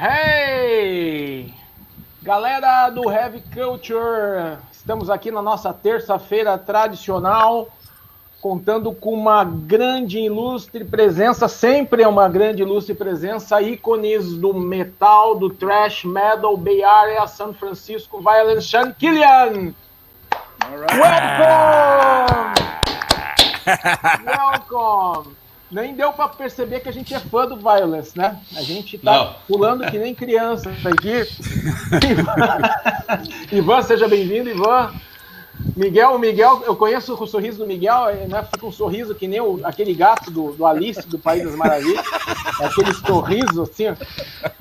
Hey! Galera do Heavy Culture, estamos aqui na nossa terça-feira tradicional, contando com uma grande, ilustre presença, sempre é uma grande, ilustre presença, ícones do metal, do thrash metal, Bay Area, San Francisco, Vio-lence, Sean Killian! Welcome! Welcome! Nem deu para perceber que a gente é fã do Vio-lence, né? A gente tá pulando que nem criança aqui. Ivan, seja bem-vindo, Ivan. Miguel, eu conheço o sorriso do Miguel, né? Fica um sorriso que nem aquele gato do Alice, do País das Maravilhas. É aquele sorriso, assim,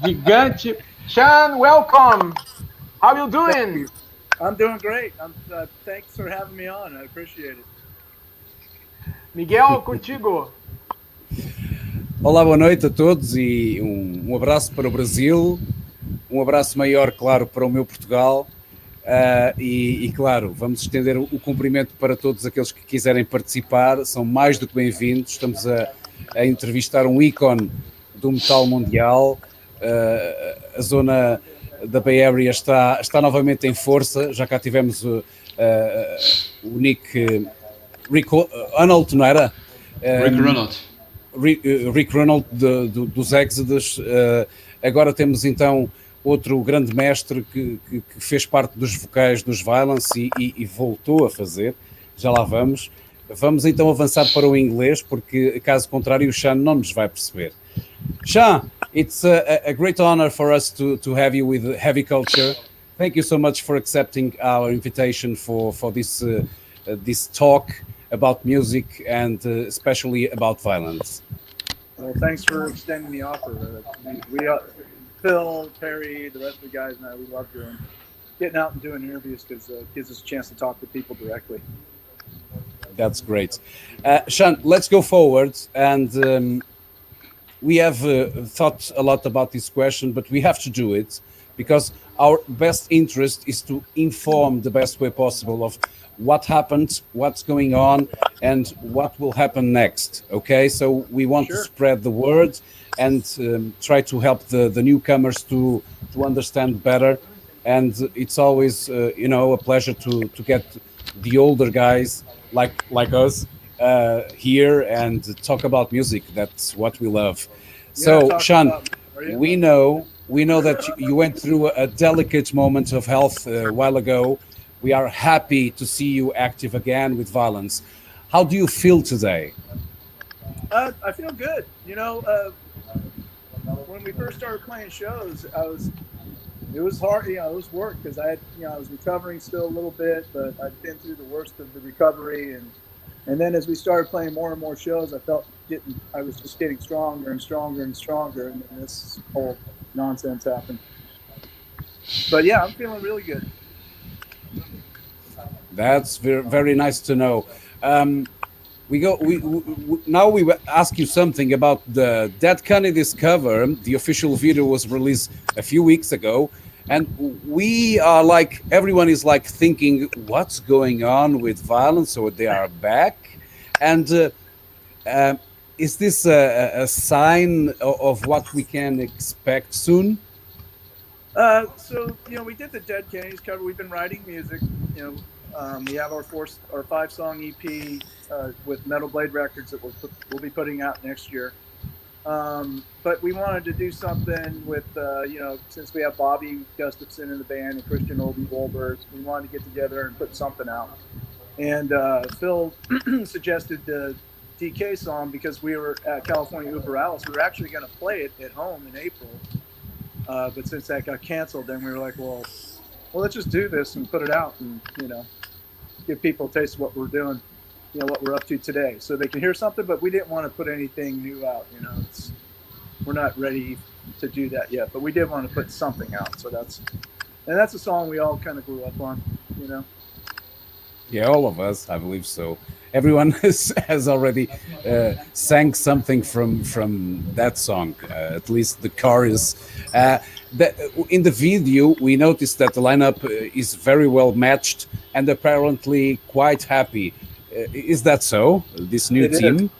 gigante. Sean, welcome! How you doing? I'm doing great. Thanks for having me on. I appreciate it. Miguel, contigo. Olá, boa noite a todos e um abraço para o Brasil, um abraço maior, claro, para o meu Portugal e claro, vamos estender o cumprimento para todos aqueles que quiserem participar, são mais do que bem-vindos. Estamos a entrevistar um ícone do metal mundial, a zona da Bay Area está novamente em força, já cá tivemos o Rick Arnold, não era? Rick Ronald dos Exodus. Agora temos então outro grande mestre que fez parte dos vocais dos Vio-lence e voltou a fazer, já lá vamos. Vamos então avançar para o inglês, porque caso contrário o Sean não nos vai perceber. Sean, it's a great honor for us to have you with Heavy Culture. Thank you so much for accepting our invitation for this talk about music and especially about Vio-lence. Well, thanks for extending the offer. We Phil, Perry, the rest of the guys and I, we love getting out and doing interviews because it gives us a chance to talk to people directly. That's great. Sean, let's go forward. And we have thought a lot about this question, but we have to do it because our best interest is to inform the best way possible of what happened, what's going on, and what will happen next. Okay, so we want to spread the word and try to help the newcomers to understand better. And it's always a pleasure to get the older guys like us here and talk about music. That's what we love. So Sean, we know that you went through a delicate moment of health a while ago. We are happy to see you active again with Vio-lence. How do you feel today? I feel good. When we first started playing shows, it was hard. It was work because I was recovering still a little bit, but I'd been through the worst of the recovery, and then as we started playing more and more shows, I was just getting stronger and stronger and stronger, and then this whole nonsense happened. But yeah, I'm feeling really good. That's very, very nice to know. Now we will ask you something about the Dead Kennedys cover. The official video was released a few weeks ago, and we are everyone is thinking, what's going on with Vio-lence? So they are back, and is this a sign of what we can expect soon? So we did the Dead Kennedys cover. We've been writing music. We have our 5-song EP with Metal Blade Records that we'll be putting out next year. But we wanted to do something with since we have Bobby Gustafson in the band and Christian Obi Wolbert, we wanted to get together and put something out. And Phil suggested the DK song because we were at California Uber Alice. We were actually going to play it at home in April. But since that got canceled, then we were like, well, let's just do this and put it out and, give people a taste of what we're doing, what we're up to today. So they can hear something, but we didn't want to put anything new out, we're not ready to do that yet, but we did want to put something out. So that's a song we all kind of grew up on, Yeah, all of us, I believe so. Everyone has already sang something from that song, at least the chorus. In the video, we noticed that the lineup is very well matched and apparently quite happy. Is that so? This new team?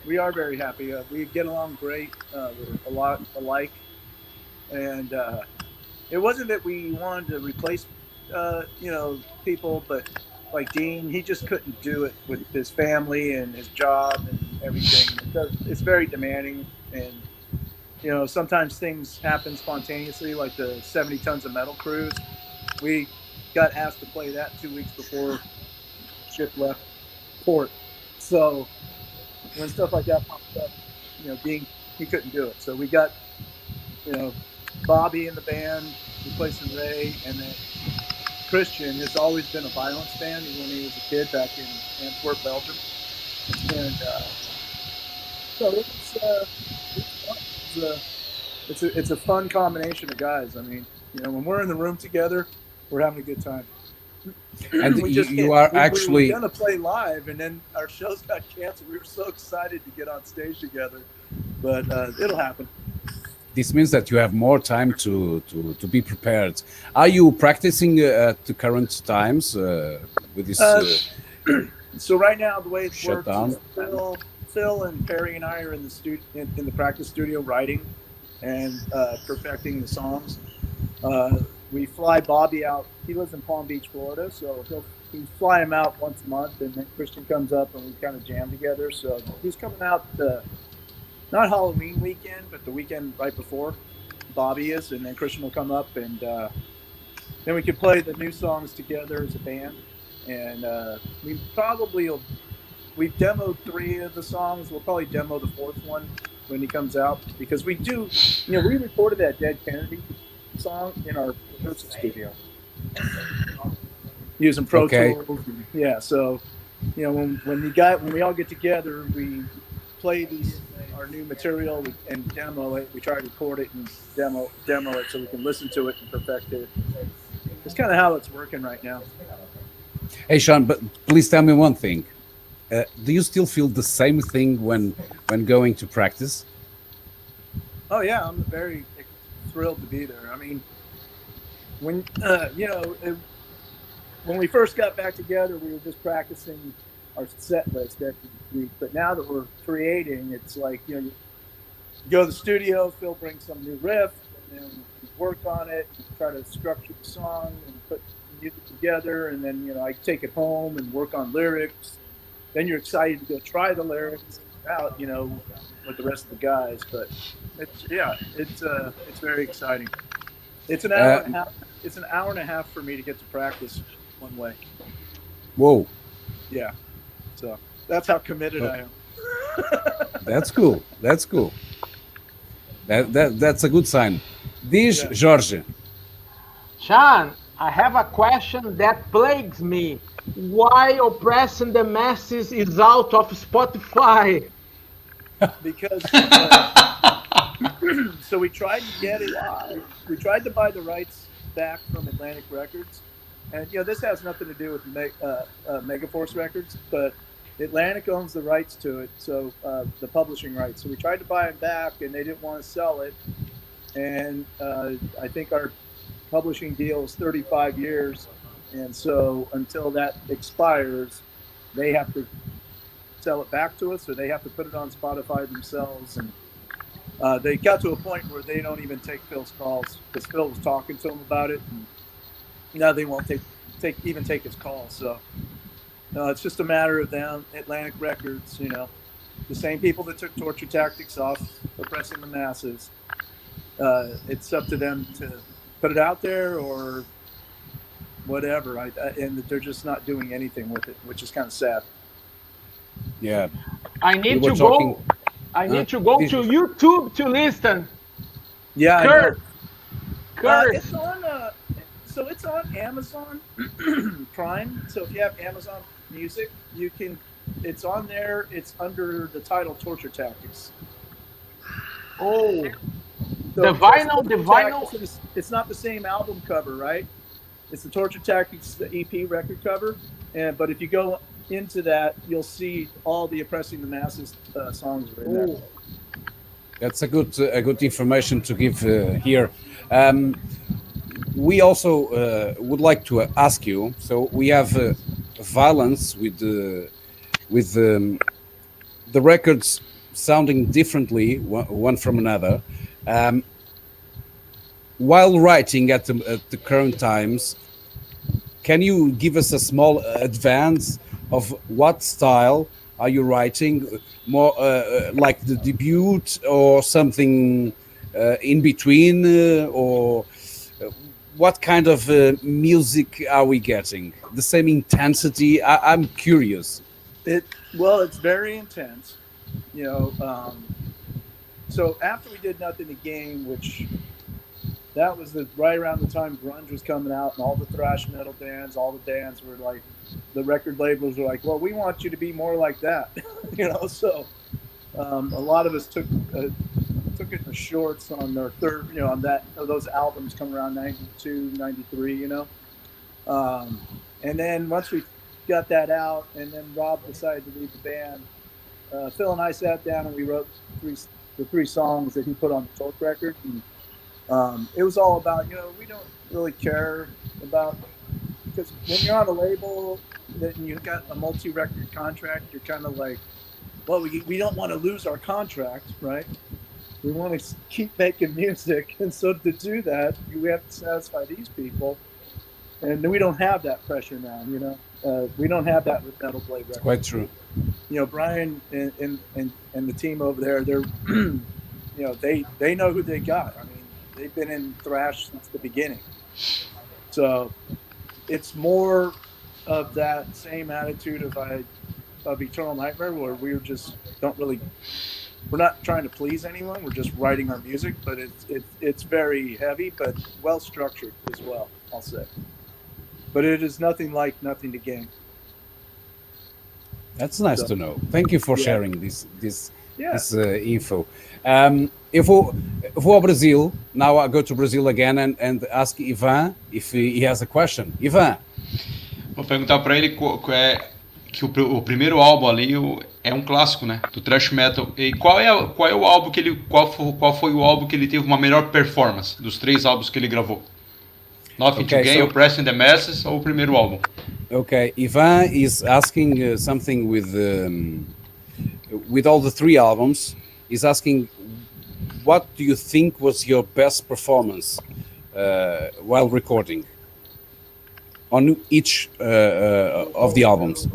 we are very happy. We get along great. We're a lot alike, and it wasn't that we wanted to replace, people, but like Dean, he just couldn't do it with his family and his job and everything. It's very demanding, and sometimes things happen spontaneously, like the 70 Tons of Metal cruise. We got asked to play that 2 weeks before ship left port. So when stuff like that popped up, Dean, he couldn't do it. So we got, Bobby in the band replacing Ray, and then Christian has always been a Vio-lence fan when he was a kid back in Antwerp, Belgium. And so it's a fun combination of guys. I mean, when we're in the room together, we're having a good time. And we were going to play live, and then our shows got canceled. We were so excited to get on stage together, but it'll happen. This means that you have more time to be prepared. Are you practicing at the current times with this? So right now, the way it works down? Is Phil and Perry and I are in the in the practice studio writing and perfecting the songs. We fly Bobby out. He lives in Palm Beach, Florida, so we fly him out once a month, and then Christian comes up and we kind of jam together. So he's coming out not Halloween weekend, but the weekend right before Bobby is, and then Christian will come up, and then we can play the new songs together as a band. And we've demoed 3 of the songs. We'll probably demo the 4th one when he comes out, because we recorded that Dead Kennedy song in our rehearsal studio using Pro Tools. Yeah, so when we all get together, we play our new material and demo it. We try to record it and demo it so we can listen to it and perfect it. It's kind of how it's working right now. Hey, Sean, but please tell me one thing. Do you still feel the same thing when going to practice? Oh yeah, I'm very thrilled to be there. I mean, when we first got back together, we were just practicing our set list every week. But now that we're creating, it's like you go to the studio, Phil brings some new riff, and then we work on it, and try to structure the song and put the music together, and then I take it home and work on lyrics. Then you're excited to go try the lyrics out, with the rest of the guys. But it's very exciting. It's an hour and a half. It's an hour and a half for me to get to practice one way. Whoa. Yeah. So that's how committed I am. That's cool. That's cool. That's a good sign. Diz, Jorge. Sean, I have a question that plagues me. Why Oppressing the Masses is out of Spotify? Because so we tried to get it. We tried to buy the rights back from Atlantic Records, and this has nothing to do with Megaforce Records, but Atlantic owns the rights to it, so the publishing rights. So we tried to buy it back, and they didn't want to sell it. And I think our publishing deal is 35 years, and so until that expires, they have to sell it back to us, or they have to put it on Spotify themselves. And they got to a point where they don't even take Phil's calls, because Phil was talking to them about it, and now they won't take his calls. So it's just a matter of them, Atlantic Records, the same people that took Torture Tactics off Oppressing the Masses. It's up to them to put it out there or whatever, and they're just not doing anything with it, which is kind of sad. Yeah. I need to go to YouTube to listen. Yeah, Kurt. It's on. So it's on Amazon Prime. So if you have Amazon Music, you can. It's on there. It's under the title Torture Tactics. Oh. So the vinyl. It's not the same album cover, right? It's the Torture Tactics, the EP record cover. But if you go into that, you'll see all the Oppressing the Masses songs are in there. That's a good information to give here. We also would like to ask you. So we have Vio-lence with the records sounding differently one from another. While writing at the current times, can you give us a small advance of what style are you writing? More like the debut or something in between, or what kind of music are we getting? The same intensity? I'm curious. It's very intense, you know. So after we did Nothing to Gain, which that was right around the time grunge was coming out, and all the thrash metal bands, all the bands were like, the record labels were like, well, we want you to be more like that, you know. So a lot of us took it in the shorts on their third, you know, on those albums coming around 92, 93, you know. And then once we got that out, and then Rob decided to leave the band, Phil and I sat down and we wrote the three songs that he put on the Torque record. And it was all about, you know, we don't really care about, because when you're on a label and you've got a multi-record contract, you're kind of like, well, we don't want to lose our contract, right? We want to keep making music, and so to do that, we have to satisfy these people, and we don't have that pressure now, you know. We don't have that with Metal Blade Records. Quite true. You know, Brian and the team over there, they're, you know, they know who they got. I mean, they've been in thrash since the beginning, so it's more of that same attitude of Eternal Nightmare, where we just we're not trying to please anyone. We're just writing our music, but it's very heavy, but well structured as well, I'll say. But it is nothing like Nothing to Gain. That's nice to know. Thank you for sharing this info. Eu vou ao Brazil. Now I go to Brazil again and ask Ivan if he has a question. Ivan. Vou perguntar para ele que o primeiro álbum ali é um clássico, né, do thrash metal. E qual é o álbum que ele qual foi o álbum que ele teve uma melhor performance dos 3 álbuns que ele gravou? Nothing to Gain, Oppressing the Masses ou o primeiro álbum? Okay, Ivan is asking something with all the 3 albums. He's asking, what do you think was your best performance while recording on each of the albums?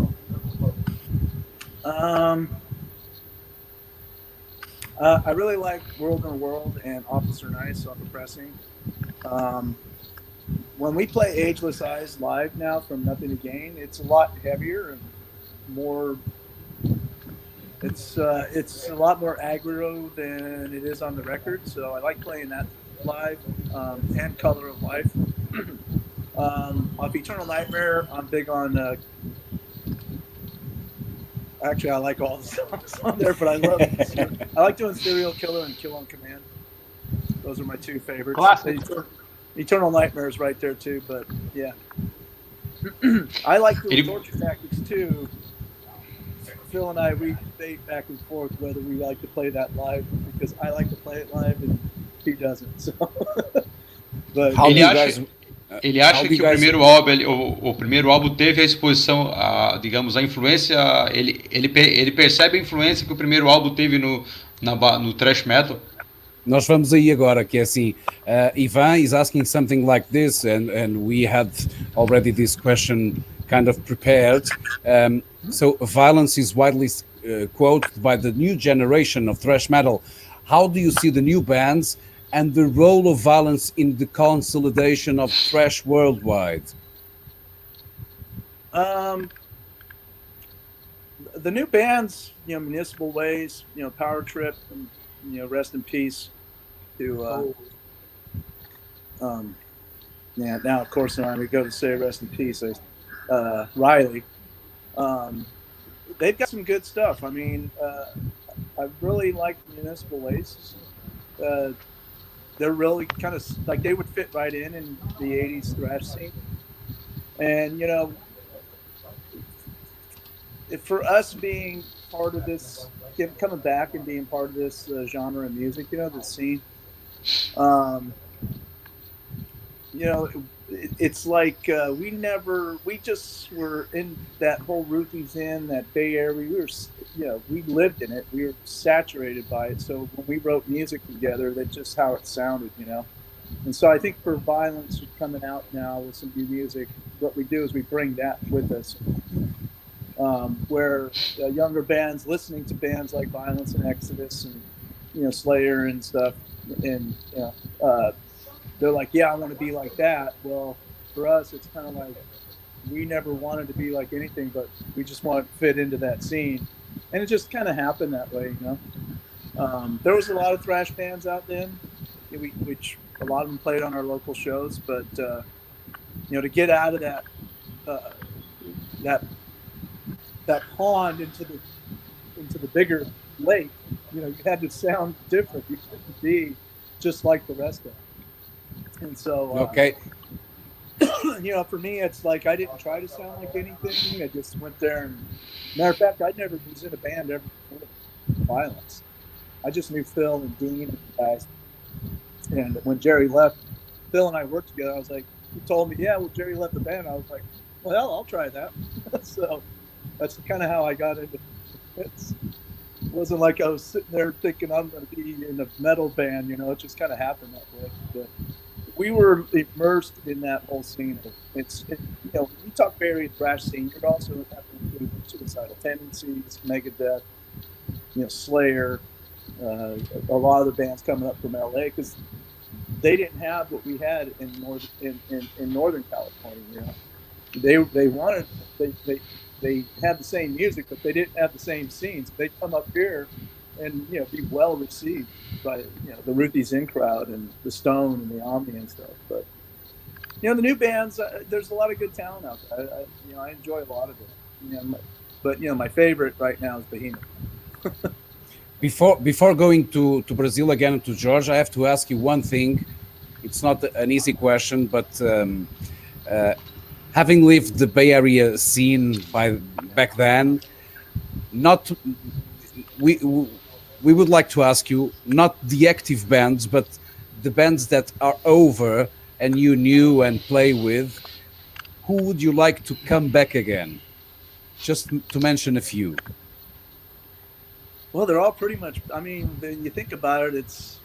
I really like World in a World and Officer Nice off of Pressing. When we play Ageless Eyes live now from Nothing to Gain, it's a lot heavier and more. It's a lot more aggro than it is on the record, so I like playing that live, and Color of Life. Off Eternal Nightmare, I'm big on. Actually, I like all the songs on there, but I like doing Serial Killer and Kill on Command. Those are my 2 favorites. Classic. Eternal Nightmare is right there too, but yeah. I like doing Torture Tactics too. Phil and I, we debate back and forth whether we like to play that live, because I like to play it live and he doesn't. So, but ele acha que o primeiro álbum teve a exposição, digamos, a influência. Ele percebe a influência que o primeiro álbum teve no thrash metal. Nós vamos aí agora, que é assim, Ivan is asking something like this, and we had already this question kind of prepared. So Vio-lence is widely quoted by the new generation of thrash metal. How do you see the new bands and the role of Vio-lence in the consolidation of thrash worldwide? The new bands, you know, Municipal Ways, you know, Power Trip, and, you know, rest in peace to now of course when we go to say rest in peace, Riley. They've got some good stuff. I mean, I really like Municipal Ways. They're really kind of like, they would fit right in the 80s thrash scene. And, you know, for us being part of this, coming back and being part of this genre of music, you know, the scene, you know, it's like we just were in that whole Ruthie's Inn, that Bay Area. We lived in it. We were saturated by it. So when we wrote music together, that's just how it sounded, you know. And so I think for Vio-lence coming out now with some new music, what we do is we bring that with us. Where younger bands listening to bands like Vio-lence and Exodus and, you know, Slayer and stuff, and you know, they're like, yeah, I want to be like that. Well, for us, it's kind of like we never wanted to be like anything, but we just want to fit into that scene, and it just kind of happened that way, you know. There was a lot of thrash bands out then, which a lot of them played on our local shows, but you know, to get out of that pond into the bigger lake, you know, you had to sound different. You couldn't be just like the rest of them. And so, Okay. you know, for me, it's like I didn't try to sound like anything. I just went there, and matter of fact, I'd never was in a band ever before Vio-lence. I just knew Phil and Dean and the guys. And when Jerry left, Phil and I worked together. I was like, he told me, yeah, well, Jerry left the band. I was like, well, I'll try that. So that's kind of how I got into it. It wasn't like I was sitting there thinking I'm going to be in a metal band, you know. It just kind of happened that way. But we were immersed in that whole scene. You know, when you talk Bay Area thrash scene, you're also have to include Suicidal Tendencies, Megadeth, you know, Slayer, a lot of the bands coming up from LA, because they didn't have what we had in Northern California. You know, they had the same music, but they didn't have the same scenes. They'd come up here and, you know, be well received by, you know, the Ruthie's Inn crowd and the Stone and the Omni and stuff. But, you know, the new bands, there's a lot of good talent out there. You know, I enjoy a lot of it. You know, but you know, my favorite right now is Behemoth. Before going to Brazil again, to George, I have to ask you one thing. It's not an easy question, but having lived the Bay Area scene back then, we would like to ask you, not the active bands, but the bands that are over and you knew and play with, who would you like to come back again? Just to mention a few. Well, they're all pretty much, I mean, when you think about it, it's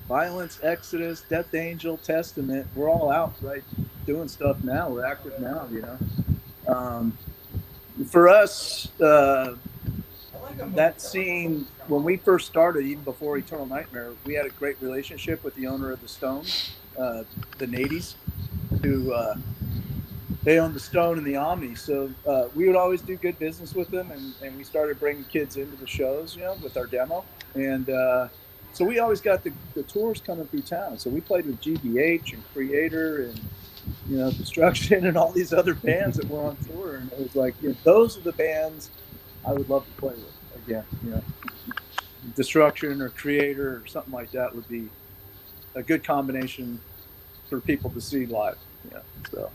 Vio-lence, Exodus, Death Angel, Testament. We're all out, right, doing stuff now. We're active now, you know. For us, that scene, when we first started, even before Eternal Nightmare, we had a great relationship with the owner of the Stone, the Nadies, who they owned the Stone and the Omni. So we would always do good business with them, and we started bringing kids into the shows, you know, with our demo. And so we always got the tours coming through town. So we played with GBH and Creator and, you know, Destruction and all these other bands that were on tour. And it was like, you know, those are the bands I would love to play with again. You know, Destruction or Creator or something like that would be a good combination for people to see live. Yeah. So,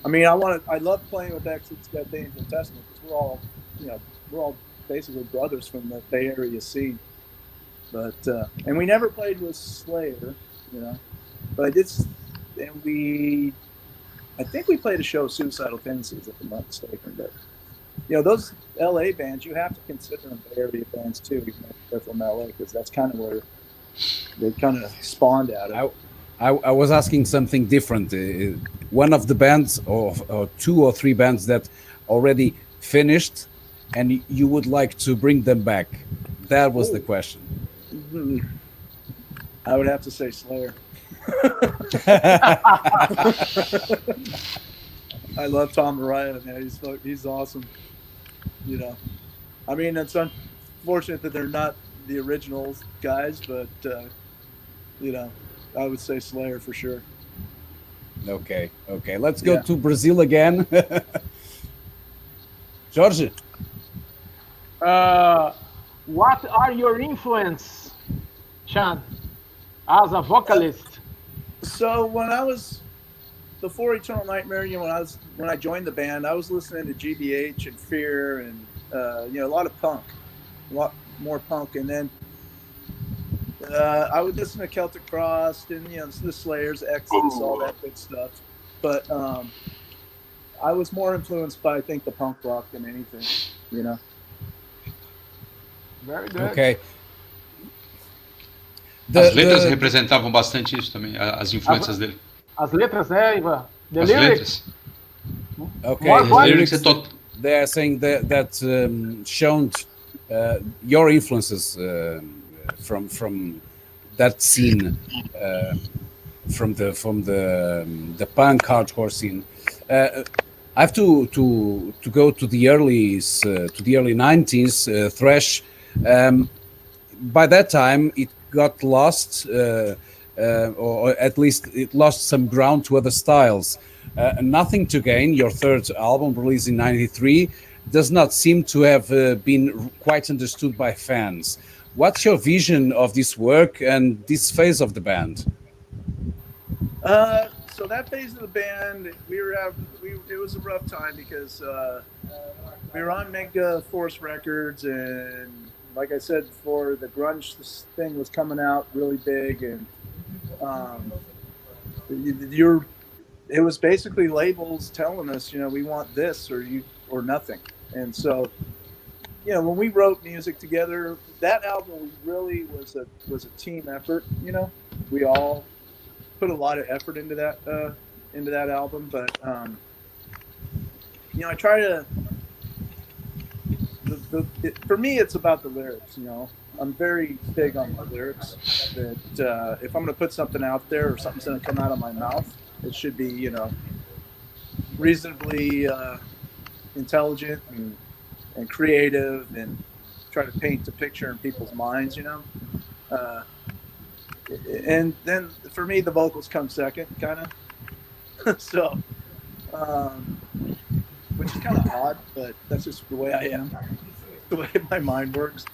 I mean, I love playing with Exodus, Death Angel, Testament, because we're all basically brothers from the Bay Area scene. But and we never played with Slayer, you know. But I think we played a show of Suicidal Tendencies, if I'm not mistaken. But you know, those LA bands, you have to consider them Bay Area bands too, even if they're from LA, because that's kind of where they kind of spawned out of. I was asking something different. One of the bands, or two or three bands that already finished, and you would like to bring them back. That was the question. Mm-hmm. I would have to say Slayer. I love Tom Araya, man. He's awesome. You know, I mean, it's unfortunate that they're not the originals guys, but you know, I would say Slayer for sure. Okay. Let's go to Brazil again. Jorge. What are your influences, Sean, as a vocalist? So when I was before Eternal Nightmare, you know, when I joined the band, I was listening to GBH and Fear and you know, a lot of punk, a lot more punk, and then I would listen to Celtic Frost and the Slayers, Exodus, all that good stuff. But I was more influenced by, I think, the punk rock than anything. Very good. Okay. As letras representavam bastante isso também, as influências dele. As letras, né, Ivan? The As lyrics. letras. Okay. What? Lyrics, Lyrics they are saying that shown your influences from that scene, from the punk hardcore scene. I have to go to the early 90s thrash. By that time, it got lost, or at least it lost some ground to other styles. Nothing to Gain, your third album, released in '93, does not seem to have been quite understood by fans. What's your vision of this work and this phase of the band? So that phase of the band, it was a rough time because we were on Mega Force Records, and like I said before, the grunge thing was coming out really big, and it was basically labels telling us, we want this or nothing. And so, when we wrote music together, that album really was a team effort. We all put a lot of effort into that album, but I try to. For me, it's about the lyrics. I'm very big on the lyrics. That if I'm going to put something out there or something's going to come out of my mouth, it should be reasonably intelligent and creative, and try to paint a picture in people's minds. And then for me, the vocals come second, kind of. So, which is kind of odd, but that's just the way I am, the way my mind works.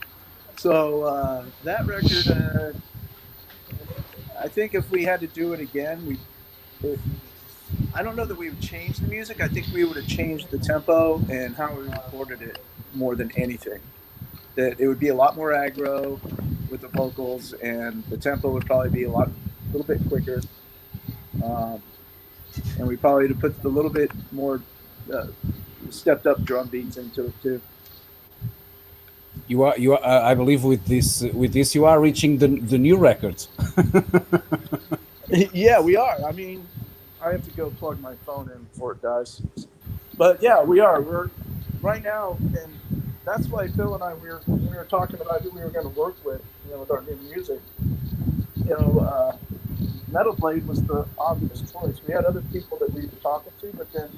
So that record, I think if we had to do it again, I don't know that we would change the music. I think we would have changed the tempo and how we recorded it more than anything. That it would be a lot more aggro with the vocals, and the tempo would probably be a little bit quicker. And we probably would have put a little bit more stepped up drum beats into it too. You are. I believe with this, you are reaching the new records. Yeah, we are. I mean, I have to go plug my phone in before it dies. But yeah, we are. We're right now, and that's why Phil and I we were talking about who we were going to work with, with our new music. Metal Blade was the obvious choice. We had other people that we were talking to, but then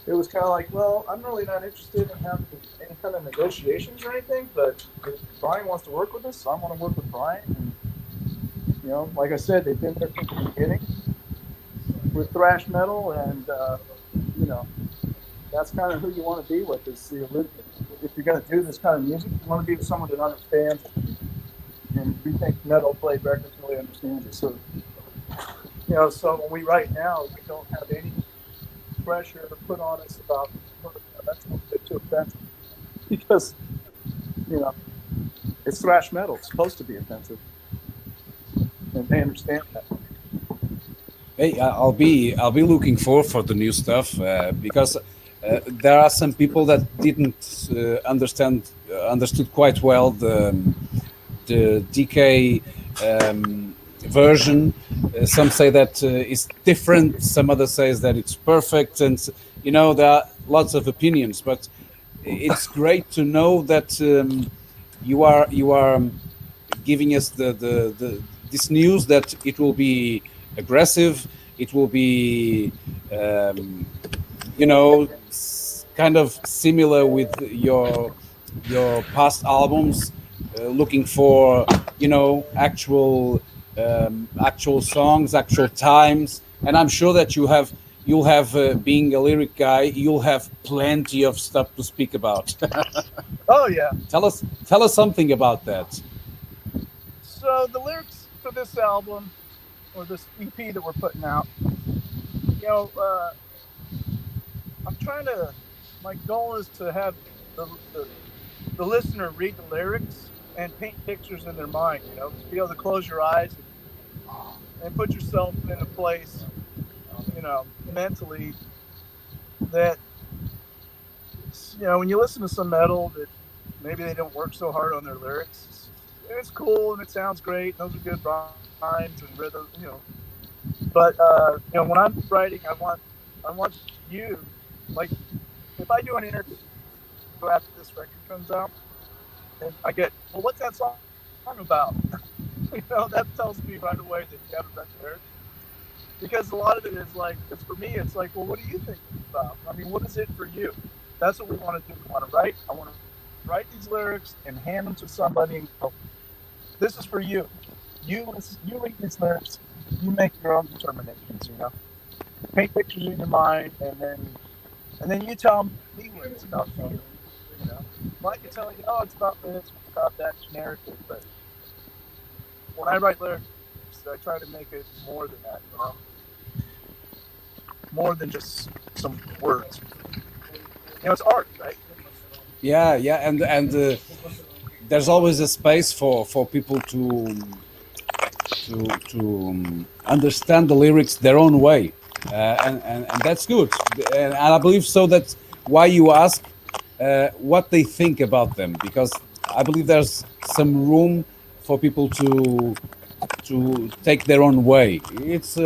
it was kind of like, well, I'm really not interested in having any kind of negotiations or anything, but if Brian wants to work with us, I want to work with Brian. And, like I said, they've been there from the beginning with thrash metal, and, that's kind of who you want to be with. If you're going to do this kind of music, you want to be with someone that understands it. And we think Metal Blade Records really understands it. So, so when we write now, we don't have any pressure put on us about that's a little bit too offensive, because it's thrash metal. It's supposed to be offensive, and they understand that. Hey, I'll be looking forward for the new stuff because there are some people that didn't understood quite well the DK version. Some say that it's different. Some others say that it's perfect, and there are lots of opinions. But it's great to know that you are giving us this news that it will be aggressive. It will be kind of similar with your past albums. Looking for actual songs, actual times, and I'm sure that you'll have being a lyric guy, you'll have plenty of stuff to speak about. Oh yeah, tell us something about that. So the lyrics for this album, or this EP that we're putting out, I'm trying to. My goal is to have the listener read the lyrics and paint pictures in their mind. To be able to close your eyes and put yourself in a place, mentally that, when you listen to some metal that maybe they don't work so hard on their lyrics, it's cool and it sounds great. Those are good rhymes and rhythm, But when I'm writing, I want you, like, if I do an interview after this record comes out, and I get, well, what's that song about? That tells me right away that you haven't read the lyrics. Because a lot of it is like, it's for me, it's like, well, what do you think about? I mean, what is it for you? That's what we want to do. We want to write. I want to write these lyrics and hand them to somebody and go, this is for you. You read these lyrics. You make your own determinations, Paint pictures in your mind, and then you tell me what it's about for you, Well, I can tell you, it's about this, it's about that generically, but when I write lyrics, I try to make it more than that, More than just some words. It's art, right? Yeah, and there's always a space for people to understand the lyrics their own way, and that's good. And I believe so. That's why you ask what they think about them, because I believe there's some room for people to take their own way. It's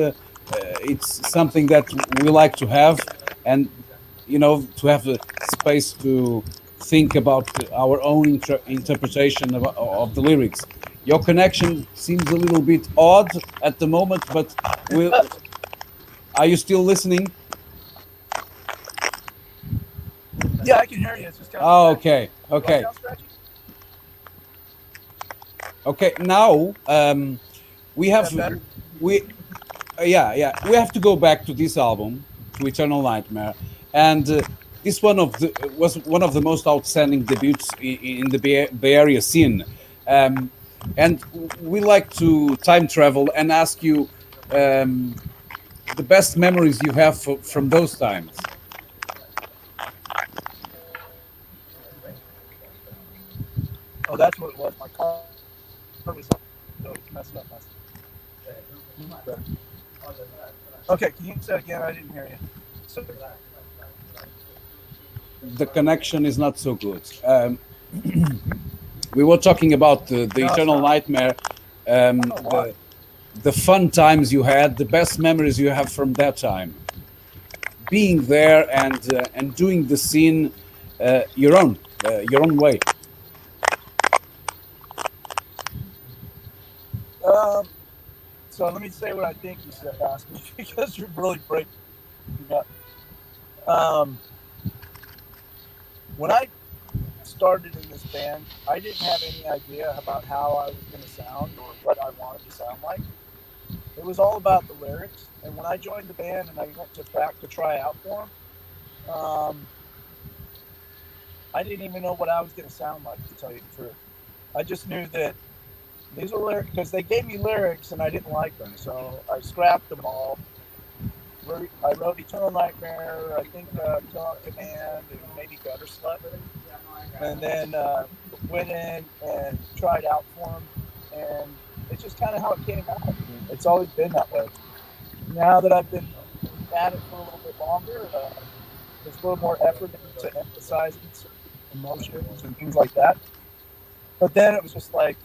something that we like to have, and to have the space to think about our own interpretation of the lyrics. Your connection seems a little bit odd at the moment, but are you still listening? Yeah, I can hear you. It's just kind of okay. Okay, now we have we have to go back to this album, to Eternal Nightmare, and this was one of the most outstanding debuts in the Bay Area scene. And we like to time travel and ask you the best memories you have from those times. Oh, that's what it was. My car was messed up. Okay, can you say again? I didn't hear you. Sorry. The connection is not so good. We were talking about the Eternal Nightmare, the fun times you had, the best memories you have from that time. Being there and doing the scene your own way. So let me say what I think you said, ask me, because you're really breaking up. When I started in this band, I didn't have any idea about how I was going to sound or what I wanted to sound like. It was all about the lyrics. And when I joined the band and I went back to try out for them, I didn't even know what I was going to sound like, to tell you the truth. I just knew that these were lyrics, because they gave me lyrics and I didn't like them. So I scrapped them all. I wrote Eternal Nightmare, I think Command, and maybe Gutter Slut. And then went in and tried out for them. And it's just kind of how it came out. It's always been that way. Now that I've been at it for a little bit longer, there's a little more effort into emphasizing emotions and things like that. But then it was just like,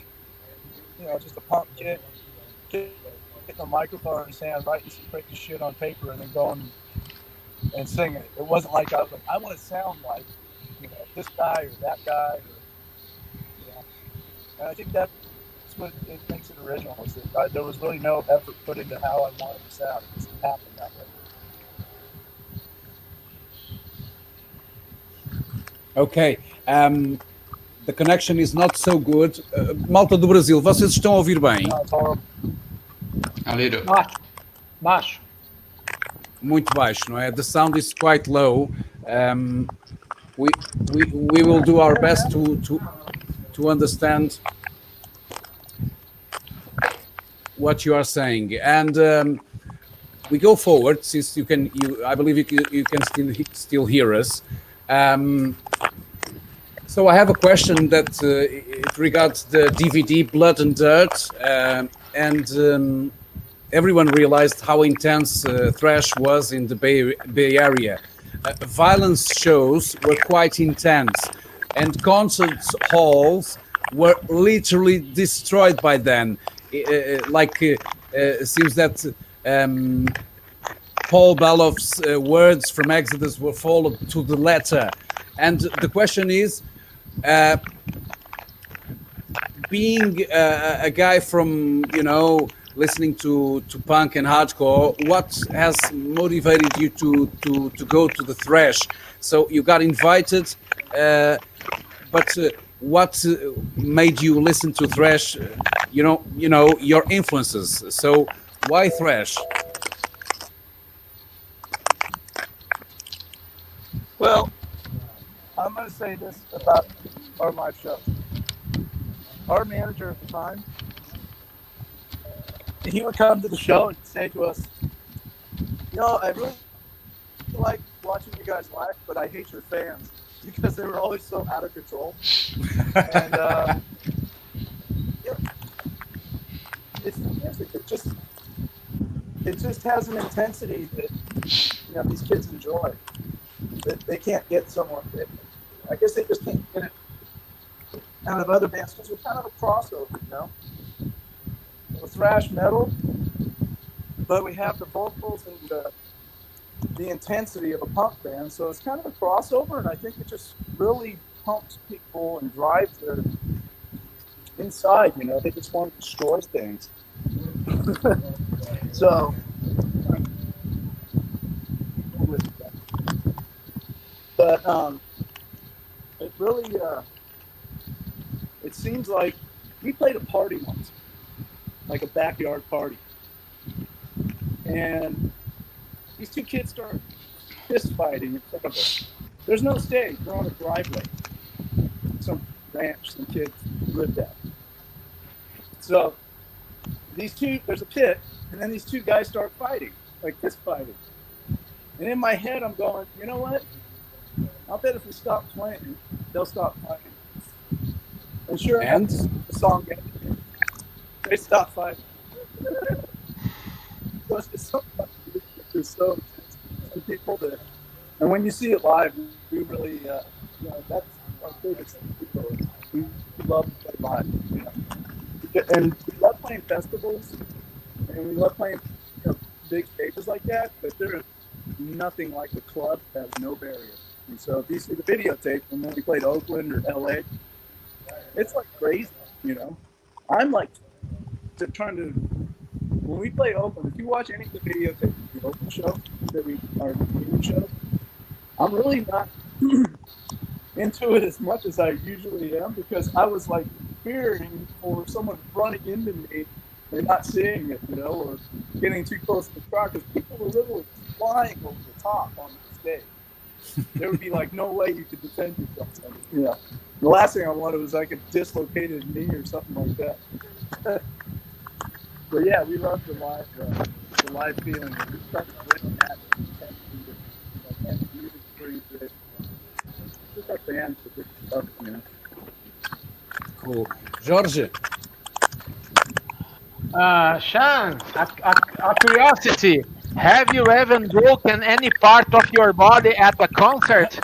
just a punk kid getting a microphone in his hand, writing some crazy shit on paper, and then going and singing it. It wasn't like I was like, I want to sound like, this guy or that guy. And I think that's what it makes it original, is that there was really no effort put into how I wanted to sound. It just happened that way. Okay. The connection is not so good. Malta do Brasil, vocês estão a ouvir bem? A little. Baixo. Muito baixo, não é? The sound is quite low. We will do our best to understand what you are saying, and we go forward, since I believe you can still hear us. So I have a question that it regards the DVD Blood and Dirt, and everyone realized how intense thrash was in the Bay Area. Violence shows were quite intense, and concert halls were literally destroyed by then. It seems that Paul Balof's words from Exodus were followed to the letter. And the question is, being a guy from, listening to punk and hardcore, what has motivated you to go to the thrash? So you got invited, but what made you listen to thrash? Your influences. So why thrash? Well, I'm going to say this about our live shows. Our manager at the time, he would come to the show and say to us, I really like watching you guys live, but I hate your fans because they were always so out of control. And it's the music. It just has an intensity that these kids enjoy. That they can't get somewhere. I guess they just can't get it out of other bands because we're kind of a crossover, We're thrash metal, but we have the vocals and the intensity of a punk band, so it's kind of a crossover, and I think it just really pumps people and drives their inside, they just want to destroy things. So but it really it seems like we played a party once, like a backyard party, and these two kids start fist fighting in front of us. There's no stage. We're on a driveway, some ranch some kids lived at. So there's a pit, and then these two guys start fighting, like fist fighting. And in my head, I'm going, you know what? I'll bet if we stop playing, they'll stop fighting. And sure enough, the song ended. They stopped fighting. It's so intense. And people that, and when you see it live, we really, that's our favorite thing. We love to play live, And we love playing festivals, and we love playing big stages like that, but they're nothing like the club that has no barrier. And so if you see the videotape from when we played Oakland or LA, it's like crazy, I'm like trying to, when we play Oakland, if you watch any of the videotapes of the Oakland show, our meeting show, I'm really not into it as much as I usually am, because I was like fearing for someone running into me and not seeing it, or getting too close to the crowd, because people were literally flying over the top on the stage. There would be like no way you could defend yourself. The last thing I wanted was like a dislocated knee or something like that. But yeah, we love the live feeling. We try to bring that and music brings it. Just our fans for this stuff, Cool. Jorge. Sean, a curiosity. Have you ever broken any part of your body at a concert?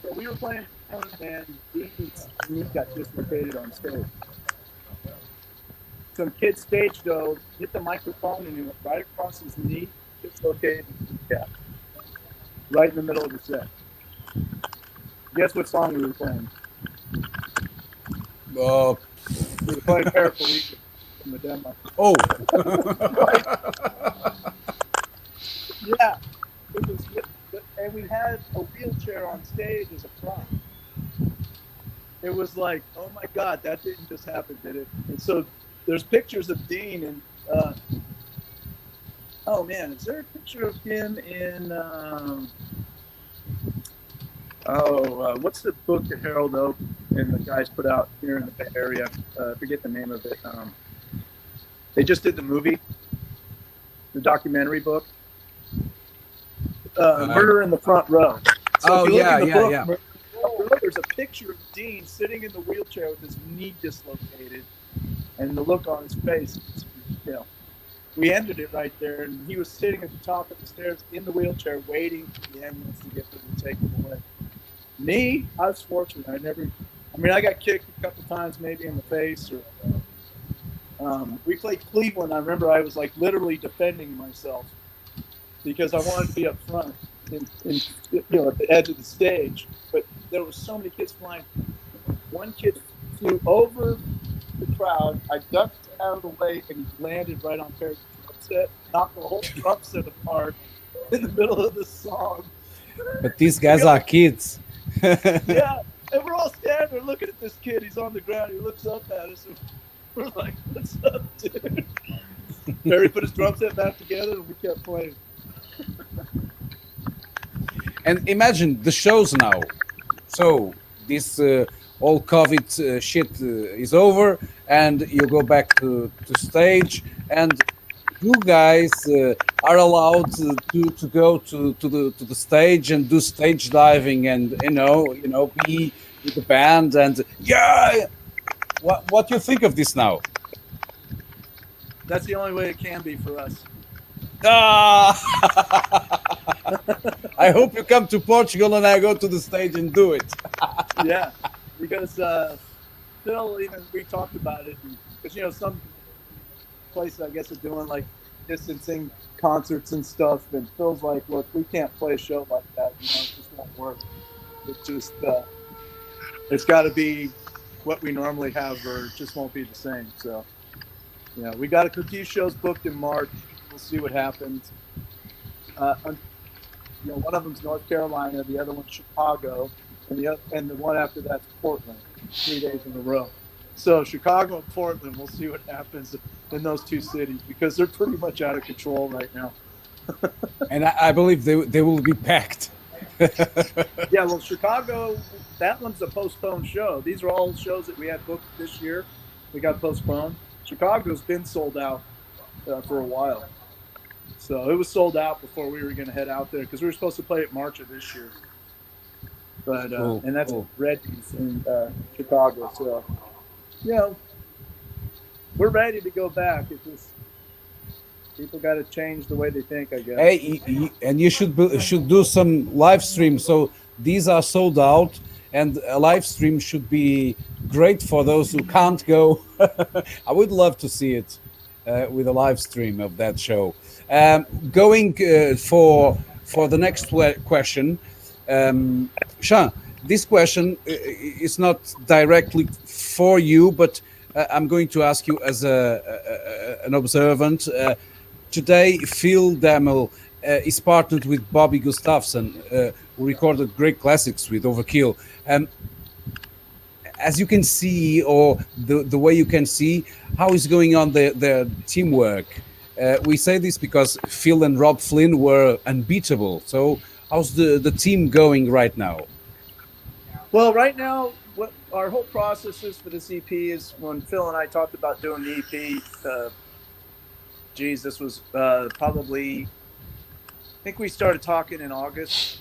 So we were playing and Dean's knee got dislocated on stage. Some kid stage dove, hit the microphone, and he went right across his knee, dislocated his kneecap. Right in the middle of the set. Guess what song we were playing? We were playing Paraplegic from the demo. Oh! Yeah. And we had a wheelchair on stage as a prop. It was like, oh my God, that didn't just happen, did it? And so there's pictures of Dean and, oh man, is there a picture of him in, what's the book that Harold Oak and the guys put out here in the Bay Area? I forget the name of it. They just did the movie, the documentary book. Murder in the Front Row. Oh, if you look yeah, in the yeah, book, yeah. there's a picture of Dean sitting in the wheelchair with his knee dislocated, and the look on his face. You know, we ended it right there, and he was sitting at the top of the stairs in the wheelchair, waiting for the ambulance to get there to take him away. Me, I was fortunate. I got kicked a couple times, maybe in the face, or we played Cleveland. I remember I was like literally defending myself because I wanted to be up front, at the edge of the stage. But there were so many kids flying. One kid flew over the crowd. I ducked out of the way, and he landed right on Perry's drum set, knocked the whole drum set apart in the middle of the song. But these guys are kids. Yeah, and we're all standing there looking at this kid. He's on the ground. He looks up at us, and we're like, "What's up, dude?" Perry put his drum set back together, and we kept playing. And imagine the shows now. So this all COVID shit is over, and you go back to stage, and you guys are allowed to go to the stage and do stage diving, and be with the band, and yeah. What do you think of this now? That's the only way it can be for us. I hope you come to Portugal and I go to the stage and do it. Yeah, because Phil, even we talked about it, because some places I guess are doing like distancing concerts and stuff, and Phil's like, "Look, we can't play a show like that. It just won't work. It's just it's got to be what we normally have, or it just won't be the same." So, we got a few shows booked in March. We'll see what happens. One of them's North Carolina, the other one's Chicago, and the one after that's Portland, 3 days in a row. So Chicago and Portland, we'll see what happens in those two cities, because they're pretty much out of control right now. And I believe they will be packed. Yeah, well, Chicago, that one's a postponed show. These are all shows that we had booked this year. We got postponed. Chicago's been sold out for a while. So it was sold out before we were going to head out there, because we were supposed to play it March of this year. But and that's Reddy's in Chicago. So, we're ready to go back. It's just people got to change the way they think, I guess. Hey, and you should do some live stream. So these are sold out, and a live stream should be great for those who can't go. I would love to see it with a live stream of that show. Going for the next question, Sean, this question is not directly for you, but I'm going to ask you as an observant. Today, Phil Demmel is partnered with Bobby Gustafson, who recorded great classics with Overkill. As you can see, or the way you can see, how is going on their teamwork? We say this because Phil and Rob Flynn were unbeatable. So how's the team going right now? Well, right now, what our whole process is for this EP is when Phil and I talked about doing the EP, this was probably, I think we started talking in August,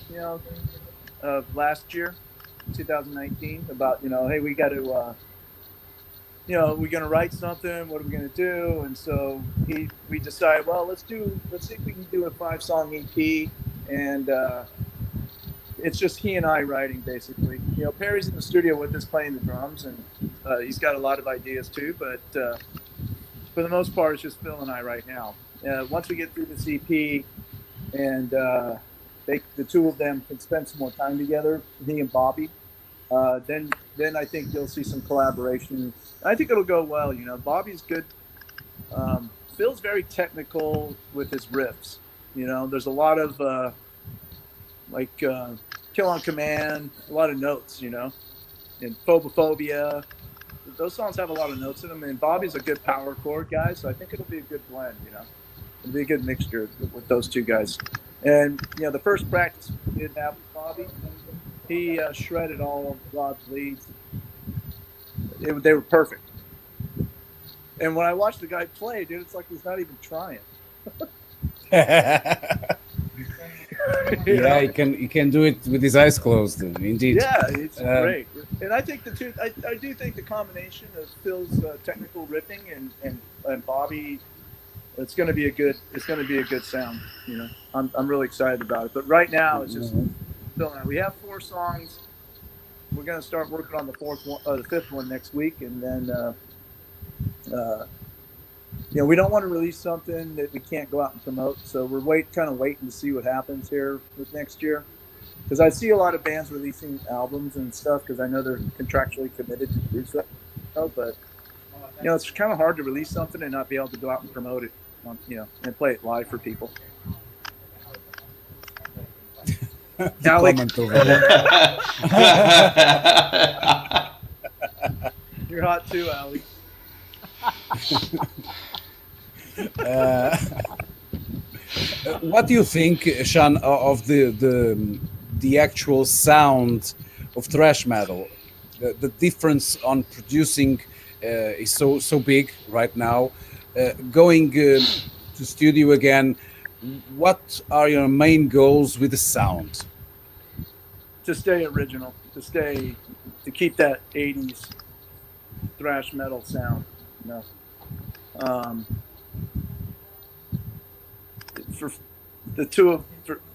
of last year, 2019, about, hey, we got to, we're going to write something. What are we going to do? And so we decided, well, let's see if we can do a 5-song EP. And it's just he and I writing, basically. Perry's in the studio with us playing the drums, and he's got a lot of ideas too. But for the most part, it's just Phil and I right now. Once we get through this EP, and the two of them can spend some more time together, he and Bobby, then I think you'll see some collaboration. I think it'll go well. Bobby's good. Phil's very technical with his riffs. There's a lot of Kill on Command, a lot of notes, and Phobophobia. Those songs have a lot of notes in them, and Bobby's a good power chord guy, so I think it'll be a good blend, It'll be a good mixture with those two guys. And, the first practice we did have with Bobby, he shredded all of Rob's leads. They were perfect. And when I watched the guy play, dude, it's like he's not even trying. Yeah, he can do it with his eyes closed. Indeed. Yeah, it's great. And I think I do think the combination of Phil's technical riffing and Bobby, it's going to be a good sound. You know, I'm really excited about it. But right now, it's just Phil and I. We have 4 songs. We're going to start working on the 5th one next week, and then you know, we don't want to release something that we can't go out and promote. So we're kind of waiting to see what happens here with next year. Because I see a lot of bands releasing albums and stuff because I know they're contractually committed to do so. But, you know, it's kind of hard to release something and not be able to go out and promote it, you know, and play it live for people. Comment over there. You're hot too, Ali. What do you think, Sean, of the actual sound of thrash metal? The difference on producing is so big right now. Going to studio again, what are your main goals with the sound? To stay original, to keep that 80s thrash metal sound, you know. For the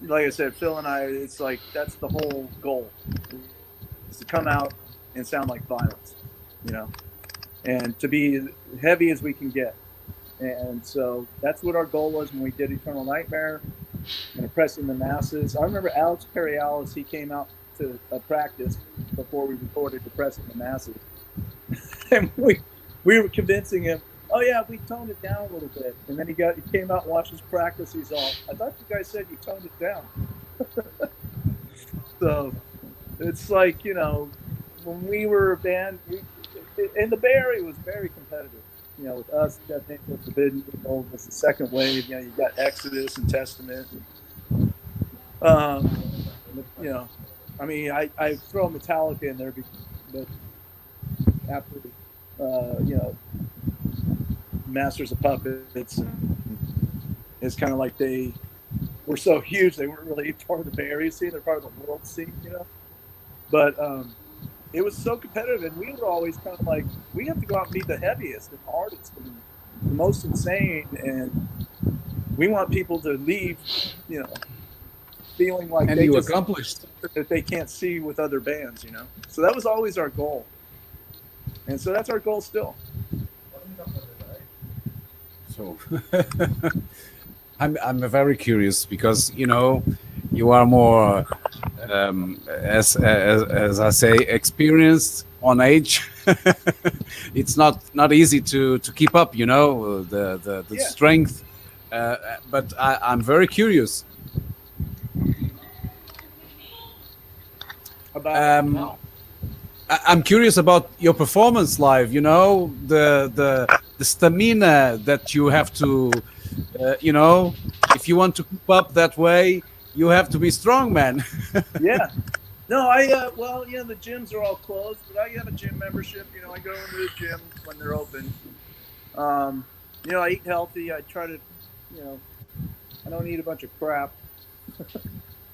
like I said, Phil and I, it's like that's the whole goal, is to come out and sound like Vio-lence, you know, and to be as heavy as we can get. And so that's what our goal was when we did Eternal Nightmare and Oppressing the Masses. I remember Alex Perialis, he came out to a practice before we recorded Oppressing the Masses, and we were convincing him, oh yeah, we toned it down a little bit. And then he came out and watched his practice. He's all, I thought you guys said you toned it down. So it's like, you know, when we were a band, and the Bay Area was very competitive. You know, with us, I think with Forbidden Evil was the second wave. You know, you got Exodus and Testament. You know, I mean, I throw Metallica in there, but after, you know, Masters of Puppets, it's kind of like they were so huge they weren't really part of the Bay Area scene, they're part of the world scene, you know. But it was so competitive, and we were always kind of like, we have to go out and be the heaviest and hardest and the most insane, and we want people to leave, you know, feeling like and you accomplished that they can't see with other bands, you know. So that was always our goal, and so that's our goal still. So I'm very curious because, you know, you are more as I say, experienced on age. It's not easy to keep up, you know, the strength. But I'm very curious. About I'm curious about your performance live. You know, the stamina that you have to, you know, if you want to keep up that way, you have to be strong, man. Yeah. No, well, you know, the gyms are all closed, but I have a gym membership. You know, I go into the gym when they're open. You know, I eat healthy. I try to, you know, I don't eat a bunch of crap.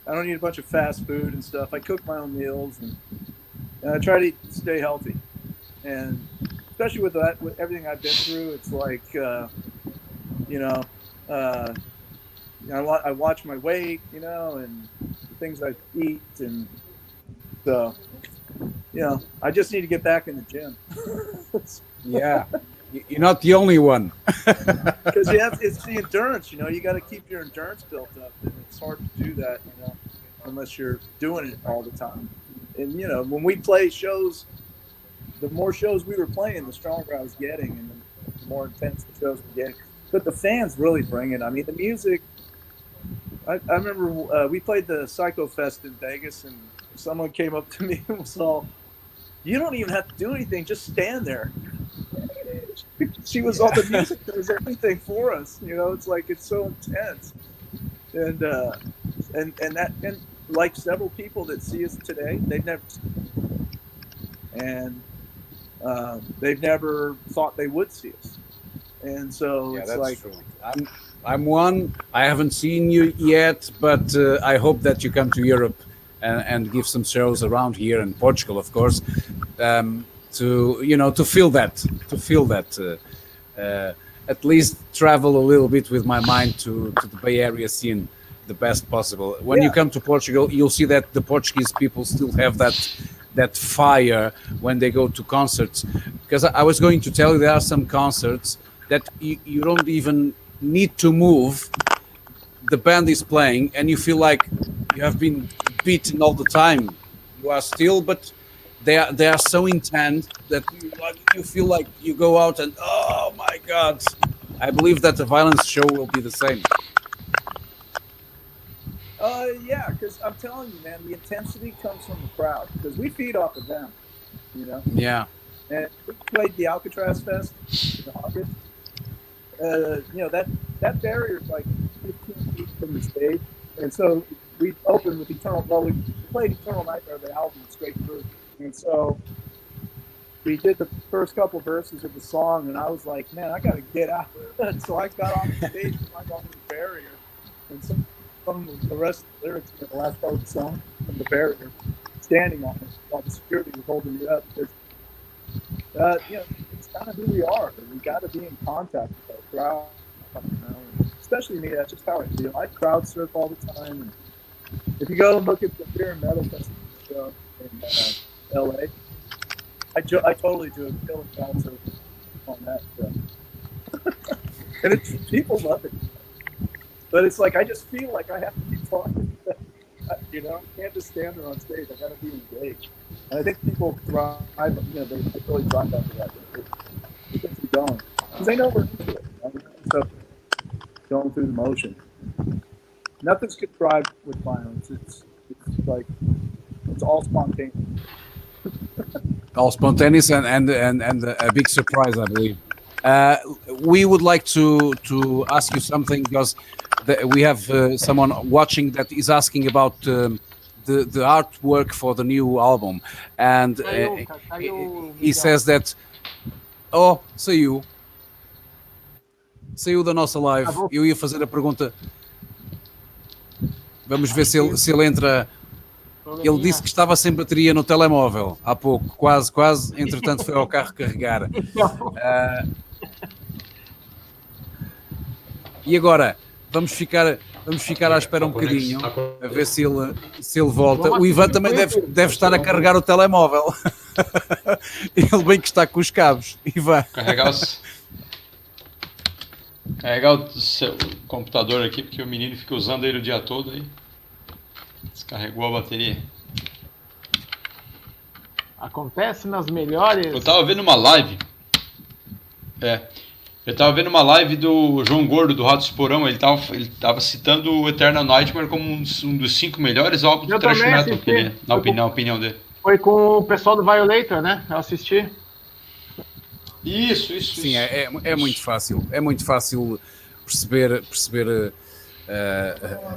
I don't eat a bunch of fast food and stuff. I cook my own meals, and I try to stay healthy. And especially with that, with everything I've been through, it's like, you know, I watch my weight, you know, and the things I eat, and so, you know, I just need to get back in the gym. Yeah, you're not the only one. Because it's the endurance, you know, you got to keep your endurance built up, and it's hard to do that, you know, unless you're doing it all the time. And, you know, when we play shows, the more shows we were playing, the stronger I was getting, and the more intense the shows were getting. But the fans really bring it. I mean, the music, I remember we played the Psycho Fest in Vegas, and someone came up to me and was all, you don't even have to do anything, just stand there. She was all, the music does everything for us, you know. It's like, it's so intense. And like several people that see us today, they've never seen us. And they've never thought they would see us. And so yeah, it's that's like, true. I'm one. I haven't seen you yet, but I hope that you come to Europe and give some shows around here in Portugal, of course, to feel that, at least travel a little bit with my mind to the Bay Area scene the best possible. When you come to Portugal, you'll see that the Portuguese people still have that fire when they go to concerts. Because I was going to tell you, there are some concerts that you don't even need to move. The band is playing and you feel like you have been beaten all the time. You are still, but they are so intense that you feel like you go out and, oh my God. I believe that the Vio-lence show will be the same. Yeah, because I'm telling you, man, the intensity comes from the crowd because we feed off of them, you know. Yeah. And we played the Alcatraz Fest in August. You know, that barrier is like 15 feet from the stage, and so we opened with Eternal. Well, we played Eternal Nightmare, the album, straight through, and so we did the first couple verses of the song, and I was like, man, I got to get out. And so I got on the stage and I got over the barrier, and some of the rest of the lyrics in the last part of the song from the barrier, standing on it while the security was holding me up. Because, you know, it's kind of who we are. We got to be in contact with our crowd. You know? Especially me, that's just how I feel. I crowd surf all the time. And if you go and look at the Beer and Metal Festival show in LA, I totally do a killer crowd surf on that show. And people love it. But it's like, I just feel like I have to be talking. You know, I can't just stand there on stage. I got to be engaged. And I think people thrive, you know, they really thrive after that. It gets me going. Because they know we're into it. You know? So, going through the motion. Nothing's could thrive with violence. It's like, it's all spontaneous. All spontaneous and a big surprise, I believe. We would like to ask you something because we have someone watching that is asking about the artwork for the new album, and he says that saiu da nossa live. Eu ia fazer a pergunta, vamos ver se ele entra. Ele disse que estava sem bateria no telemóvel há pouco, quase, entretanto foi ao carro carregar. E agora vamos ficar à espera um bocadinho a ver se ele volta. O Ivan também deve estar a carregar o telemóvel. Ele bem que está com os cabos. Ivan. Carregar o seu computador aqui, porque o menino fica usando ele o dia todo aí. Descarregou a bateria. Acontece nas melhores. Eu tava vendo uma live. Eu tava vendo uma live do João Gordo, do Rato Esporão. Ele tava citando o Eternal Nightmare como um dos 5 melhores álbuns do thrash metal, na opinião dele. Foi com o pessoal do Violator, né? Eu assisti. Isso. Sim, é muito fácil. É muito fácil perceber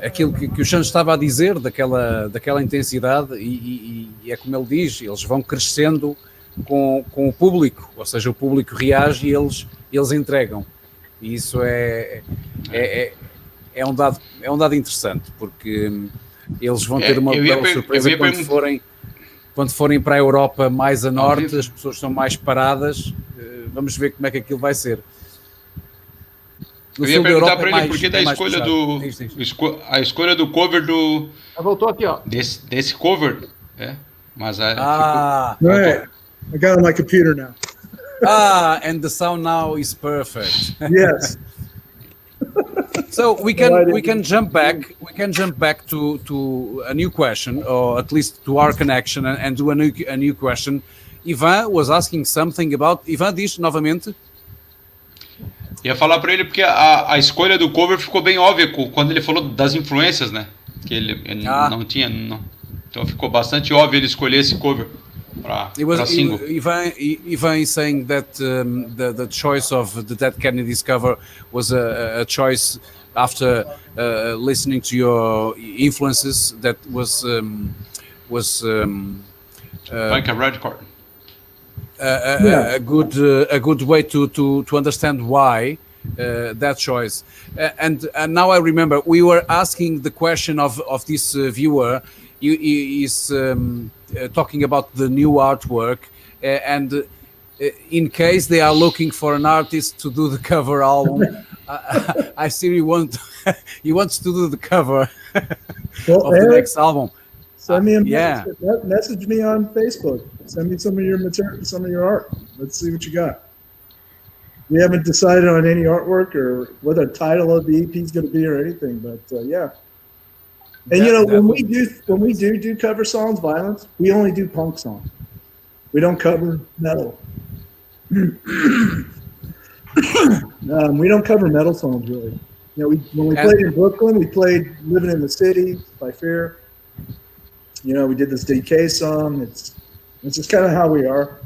aquilo que o Sean estava a dizer, daquela intensidade, e é como ele diz, eles vão crescendo com o público, ou seja, o público reage e eles entregam. E isso é um dado interessante, porque eles vão ter uma bela surpresa quando forem para a Europa mais a norte, as pessoas são mais paradas. Vamos ver como é que aquilo vai ser. Eu ia perguntar para ele por que da escolha do cover do... Voltou aqui, ó. Desse cover, mas right. I got it on my computer now. And the sound now is perfect. Yes. So we can jump back. We can jump back to a new question, or at least to our connection, and do a new question. Ivan was asking something about. Ivan diz novamente. Ia falar para ele porque a escolha do cover ficou bem óbvia quando ele falou das influências, né? Que ele não tinha, então ficou bastante óbvio ele escolher esse cover para single. Ivan is saying that the choice of the Dead Kennedys cover was a choice after listening to your influences. That was like a red card. A good way to understand why that choice. And now I remember we were asking the question of this viewer. He is talking about the new artwork, and in case they are looking for an artist to do the cover album, I see he wants to do the cover Well, of the next album. Send me a Yeah. message me on Facebook. Send me some of your material, some of your art. Let's see what you got. We haven't decided on any artwork or what the title of the EP is going to be or anything, but yeah. And you know, when we do cover songs, Vio-lence, we only do punk songs. We don't cover metal. We don't cover metal songs really. You know, when we played in Brooklyn, we played "Living in the City" by Fear. You know, we did this DK song. It's just kind of how we are.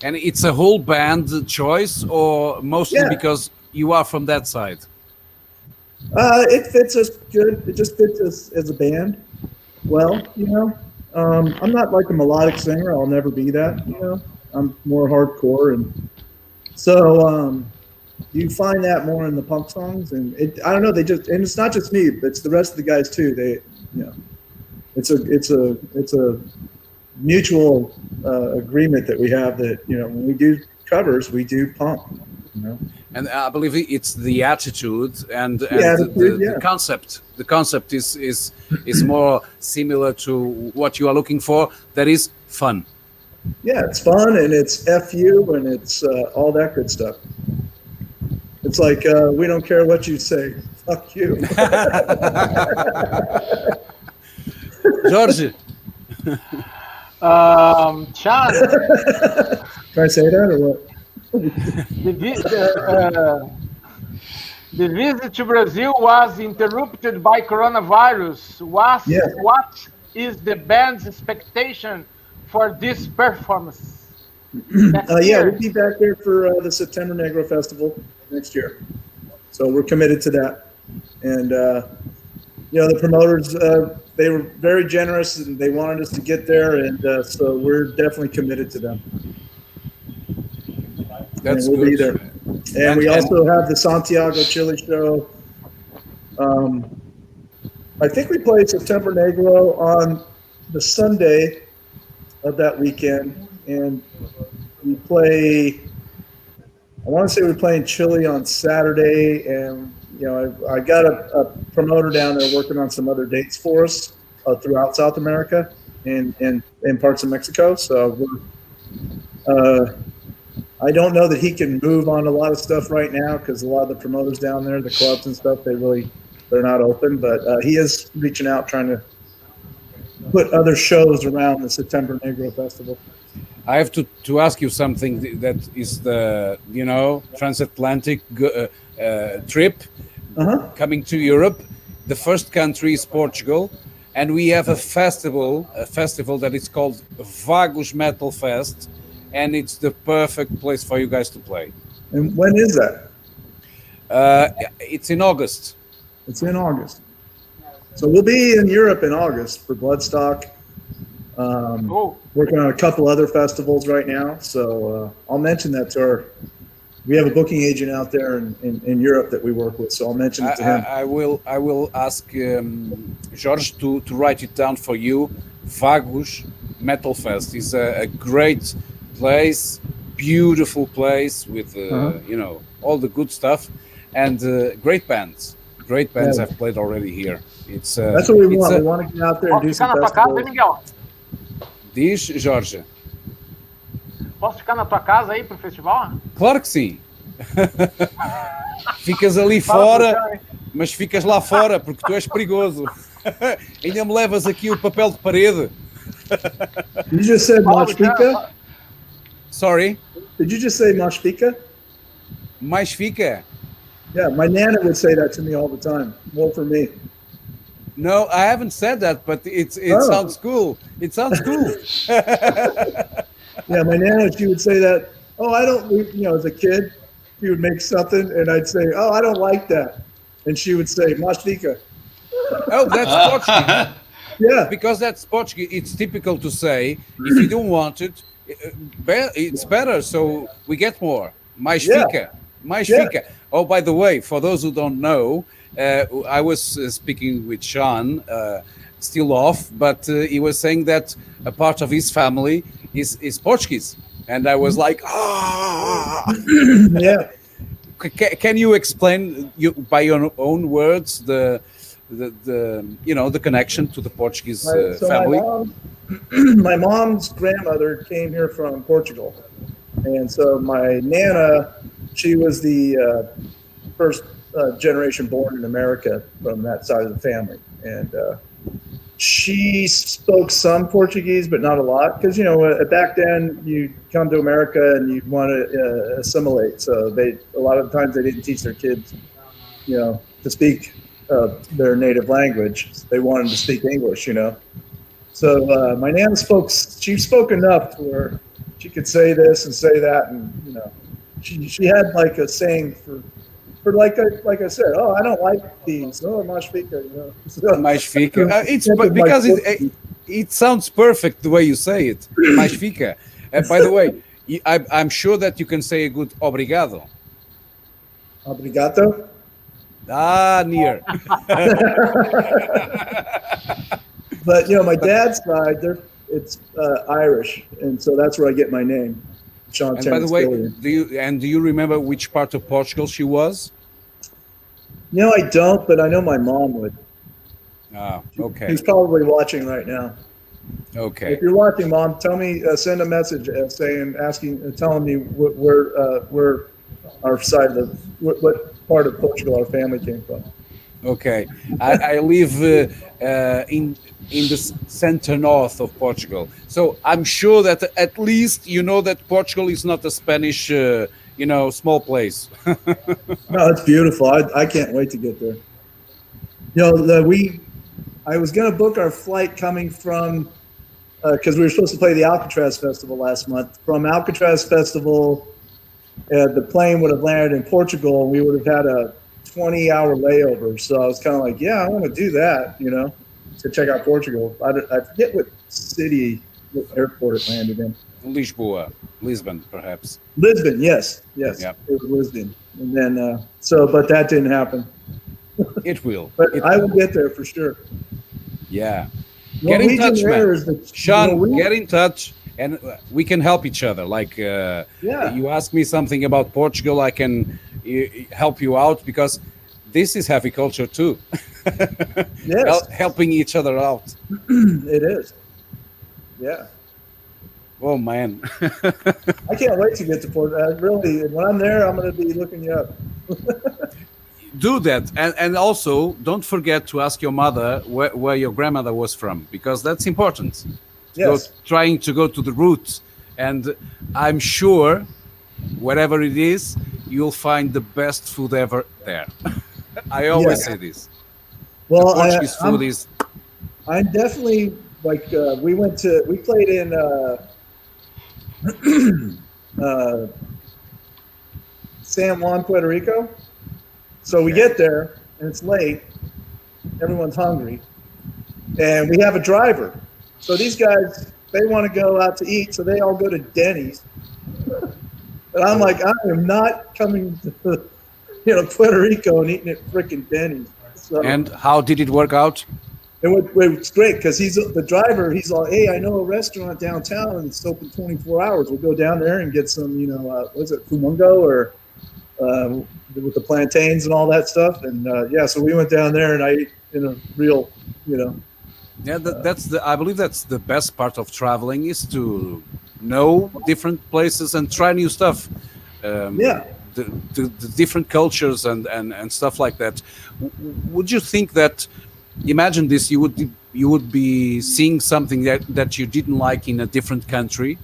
And it's a whole band choice, or mostly because you are from that side? It fits us good. It just fits us as a band. Well, you know, I'm not like a melodic singer. I'll never be that. You know, I'm more hardcore, and so you find that more in the punk songs. And I don't know. And it's not just me. It's the rest of the guys too. It's a mutual agreement that we have that, you know, when we do covers, we do punk. You know? And I believe it's the attitude and attitude, the concept. The concept is more similar to what you are looking for. That is fun. Yeah, it's fun and it's FU and it's all that good stuff. It's like we don't care what you say. Fuck you. Jorge. Sean, Can I say that or what? the visit to Brazil was interrupted by coronavirus. What is the band's expectation for this performance? We'll be back there for the September Negro Festival next year. So we're committed to that. And, you know, the promoters, they were very generous and they wanted us to get there. And so we're definitely committed to them. That's we'll good. be there. And we also have the Santiago Chile show. I think we play September Negro on the Sunday of that weekend. And we play, I want to say we're playing Chile on Saturday. And, you know, I got a promoter down there working on some other dates for us throughout South America and parts of Mexico. So we're, I don't know that he can move on a lot of stuff right now because a lot of the promoters down there, the clubs and stuff, they're not open. But he is reaching out, trying to put other shows around the September Negro Festival. I have to ask you something that is the, you know, transatlantic trip coming to Europe. The first country is Portugal, and we have a festival that is called Vagos Metal Fest, and it's the perfect place for you guys to play. And when is that? It's in August. It's in August. So we'll be in Europe in August for Bloodstock. Working on a couple other festivals right now. So I'll mention that to we have a booking agent out there in Europe that we work with. So I'll mention it to him. I will ask Jorge to write it down for you. Vagos Metal Fest is a great place, beautiful place with you know, all the good stuff and great bands. Great bands I've played already here. It's that's what we want. We want to get out there and do some festivals. Diz, Jorge. Posso ficar na tua casa aí pro festival? Claro que sim. Ficas ali fora, mas ficas lá fora porque tu és perigoso. Ainda me levas aqui o papel de parede. You just said Mashpika? Sorry? Did you just say Mashpika? Mais fica? Yeah, my Nana would say that to me all the time. More for me. No, I haven't said that, but it sounds cool. It sounds cool. Yeah, my Nana, she would say that. Oh, I don't, you know, as a kid, she would make something and I'd say, oh, I don't like that. And she would say, Mashpika. Oh, that's Portuguese. Yeah. Because that's Portuguese. It's typical to say, if you don't want it, it's better, so we get more. Mais fica. Mais fica. Oh, by the way, for those who don't know, I was speaking with Sean, still off, but he was saying that a part of his family is Portuguese. And I was like, Yeah. Can you explain by your own words the connection to the Portuguese So family? my mom's grandmother came here from Portugal, and so my nana, she was the first generation born in America from that side of the family, and she spoke some Portuguese, but not a lot, because back then you come to America and you want to assimilate. So a lot of times they didn't teach their kids, to speak their native language. They wanted to speak English, So my nana she spoke enough where she could say this and say that, and she had like a saying for like I said, I don't like these. Mais fica, Mais fica. It's because it sounds perfect the way you say it. Mais fica. By the way, I'm sure that you can say a good obrigado. Obrigado. Near. But my dad's side, it's Irish, and so that's where I get my name, Sean. And by the way, Killian. do you remember which part of Portugal she was? I don't, but I know my mom would. Okay. She's probably watching right now. Okay. If you're watching, Mom, tell me, send a message telling me where our side of what part of Portugal our family came from. Okay, I live in the center north of Portugal, so I'm sure that at least you know that Portugal is not a Spanish, small place. No, it's beautiful. I can't wait to get there. I was going to book our flight coming from because we were supposed to play the Alcatraz Festival last month. From Alcatraz Festival, the plane would have landed in Portugal, and we would have had a 20-hour layover. So I was kind of like, yeah, I want to do that, to check out Portugal. I forget what airport it landed in. Lisbon, perhaps. Lisbon, yes. Yep. It was Lisbon. And then, but that didn't happen. It will. But I will get there for sure. Yeah. Get in touch, man. Sean, get in touch, and we can help each other. Like, you ask me something about Portugal, I can help you out, because this is heavy culture too. Yes. Helping each other out. It is. Yeah. Oh, man. I can't wait to get to Portugal. Really, when I'm there, I'm going to be looking you up. Do that, and also don't forget to ask your mother where your grandmother was from, because that's important. Yes. Trying to go to the roots, and I'm sure whatever it is, you'll find the best food ever there. I always say this. Well, Portuguese food is. I'm definitely like we played in San Juan, Puerto Rico. So we get there and it's late. Everyone's hungry, and we have a driver. So these guys, they want to go out to eat, so they all go to Denny's. And I'm like, I am not coming to Puerto Rico and eating at freaking Denny's. So, and how did it work out? It was great, because he's the driver. He's like, hey, I know a restaurant downtown and it's open 24 hours. We'll go down there and get some, what's it, fumongo or with the plantains and all that stuff. And so we went down there and I ate in a real, Yeah, I believe that's the best part of traveling, is to know different places and try new stuff. The different cultures and stuff like that. Would you think that, imagine this, you would be seeing something that you didn't like in a different country,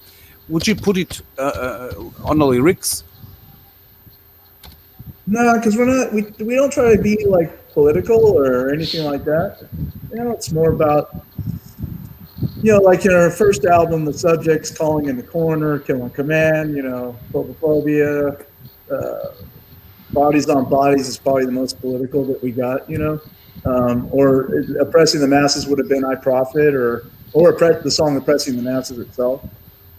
would you put it on the lyrics? No, because we don't try to be like political or anything like that. It's more about, like in our first album, the subject's calling in the corner, killing command, phobophobia, bodies on bodies is probably the most political that we got, or oppressing the masses would have been I Profit, or the song Oppressing the Masses itself,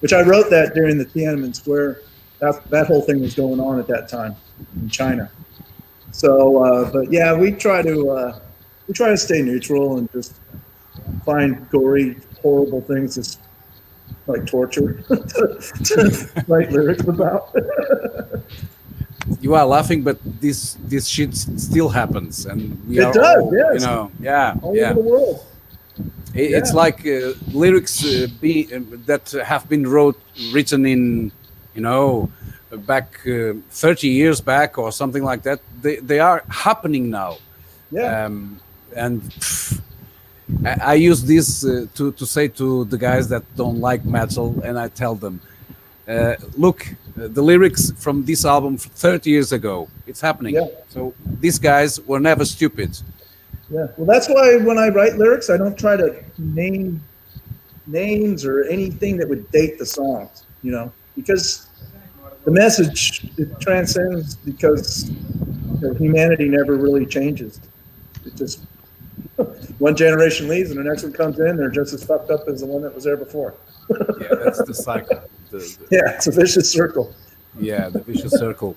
which I wrote that during the Tiananmen Square that whole thing was going on at that time in China. So, but yeah, we try to stay neutral and just find gory, horrible things just like torture to write lyrics about. You are laughing, but this shit still happens, and it does. All, yes. You know, yeah, all over the world. It's like lyrics that have been written in, you know, back 30 years back or something like that. They are happening now. Yeah. And I use this to say to the guys that don't like metal, and I tell them, look, the lyrics from this album 30 years ago, it's happening. Yeah. So these guys were never stupid. Yeah, well, that's why when I write lyrics, I don't try to name names or anything that would date the songs, you know, because the message, it transcends, because humanity never really changes. It just, one generation leaves and the next one comes in, they're just as fucked up as the one that was there before. Yeah, that's the cycle. Yeah, it's a vicious circle. Yeah, the vicious circle.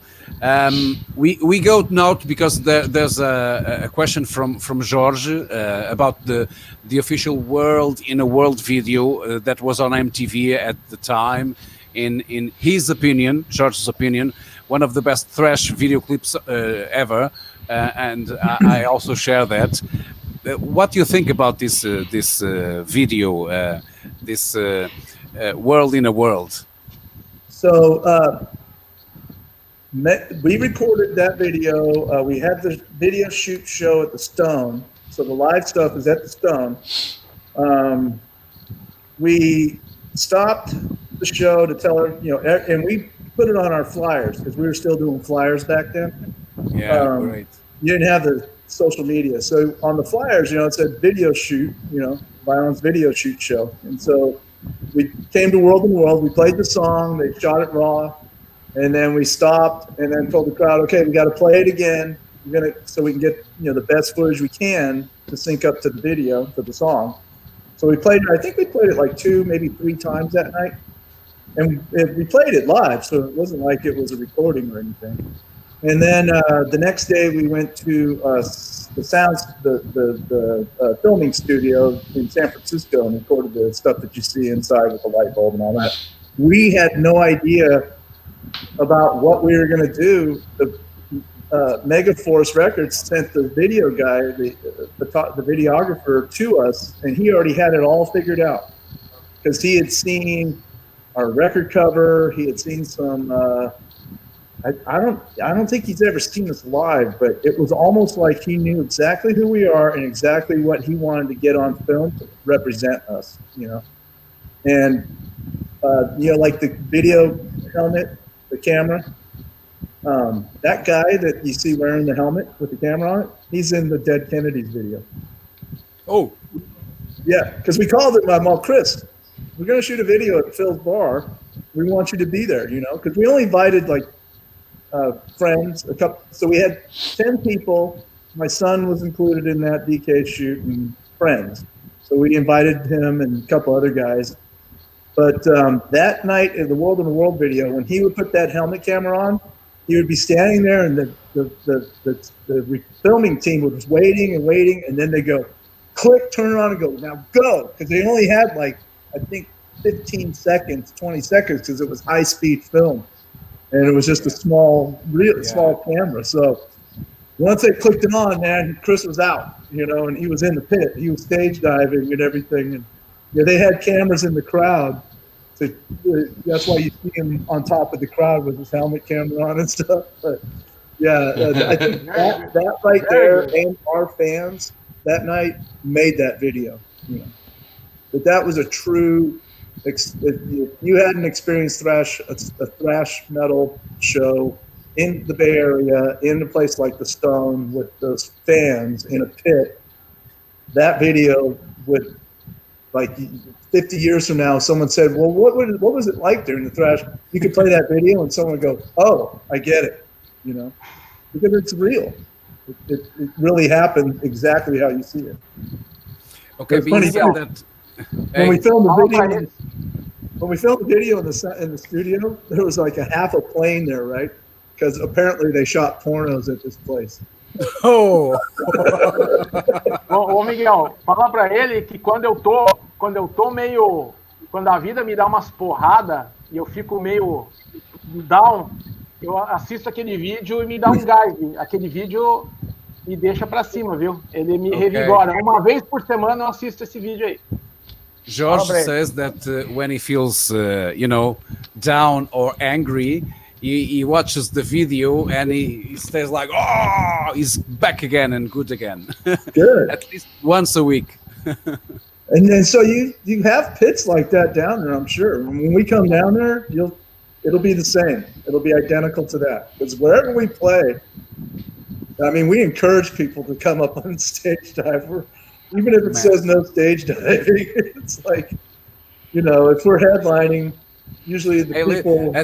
We go now because there's a question from George about the official World in a World video that was on MTV at the time. In his opinion, George's opinion, one of the best thrash video clips ever, and I also share that. What do you think about this video, this World in a World? So we recorded that video. We had the video shoot show at the Stone. So the live stuff is at the Stone. We stopped the show to tell her, you know, and we put it on our flyers because we were still doing flyers back then. Yeah, great. You didn't have the social media. So on the flyers, you know, it said video shoot, you know, Vio-lence video shoot show. And so we came to World in the World. We played the song. They shot it raw. And then we stopped and then told the crowd, okay, we got to play it again. We're gonna, so we can get, you know, the best footage we can to sync up to the video for the song. So we played it. I think we played it like 2, maybe 3 times that night. And we played it live, so it wasn't like it was a recording or anything. And then the next day we went to the filming studio in San Francisco and recorded the stuff that you see inside with the light bulb and all that. We had no idea about what we were going to do. The Megaforce Records sent the video guy, the videographer, to us, and he already had it all figured out because he had seen our record cover. He had seen some. I don't think he's ever seen us live, but it was almost like he knew exactly who we are and exactly what he wanted to get on film to represent us, you know. And you know, like the video helmet, the camera. That guy that you see wearing the helmet with the camera on it, he's in the Dead Kennedys video. Oh, yeah, because we called him. I'm all, Chris, we're gonna shoot a video at Phil's bar. We want you to be there, you know, because we only invited like friends, a couple. So we had 10 people. My son was included in that DK shoot and friends. So we invited him and a couple other guys. But that night in the World in the World video, when he would put that helmet camera on, he would be standing there, and the filming team was waiting and waiting, and then they go, click, turn around and go, now go, because they only had like, I think 15 seconds, 20 seconds, because it was high-speed film, and it was just a small camera. So once they clicked it on, man, Chris was out, you know, and he was in the pit. He was stage diving and everything, and yeah, they had cameras in the crowd. So that's why you see him on top of the crowd with his helmet camera on and stuff. But yeah, I think that right there and our fans that night made that video. You know, but that was a true. If you hadn't experienced a thrash metal show in the Bay Area, in a place like the Stone with those fans in a pit, that video would, like 50 years from now, someone said, well, what was it like during the thrash? You could play that video and someone would go, oh, I get it, you know, because it's real. It really happened exactly how you see it. Okay, it's funny that when we filmed the video. when we filmed the video in the studio, there was like a half a plane there, right? Because apparently they shot pornos at this place. Oh! Ô, Miguel, fala pra ele que quando eu tô meio... Quando a vida me dá umas porradas e eu fico meio down, eu assisto aquele vídeo e me dá um gás. Aquele vídeo me deixa pra cima, viu? Ele me revigora. Uma vez por semana eu assisto esse vídeo aí. George says that when he feels, down or angry, he watches the video and he stays like, oh, he's back again and good again. Good. At least once a week. And then so you have pits like that down there, I'm sure. When we come down there, it'll be the same. It'll be identical to that. Because wherever we play, I mean, we encourage people to come up on stage dive. Even if it says no stage diving, it's like, if we're headlining, usually the people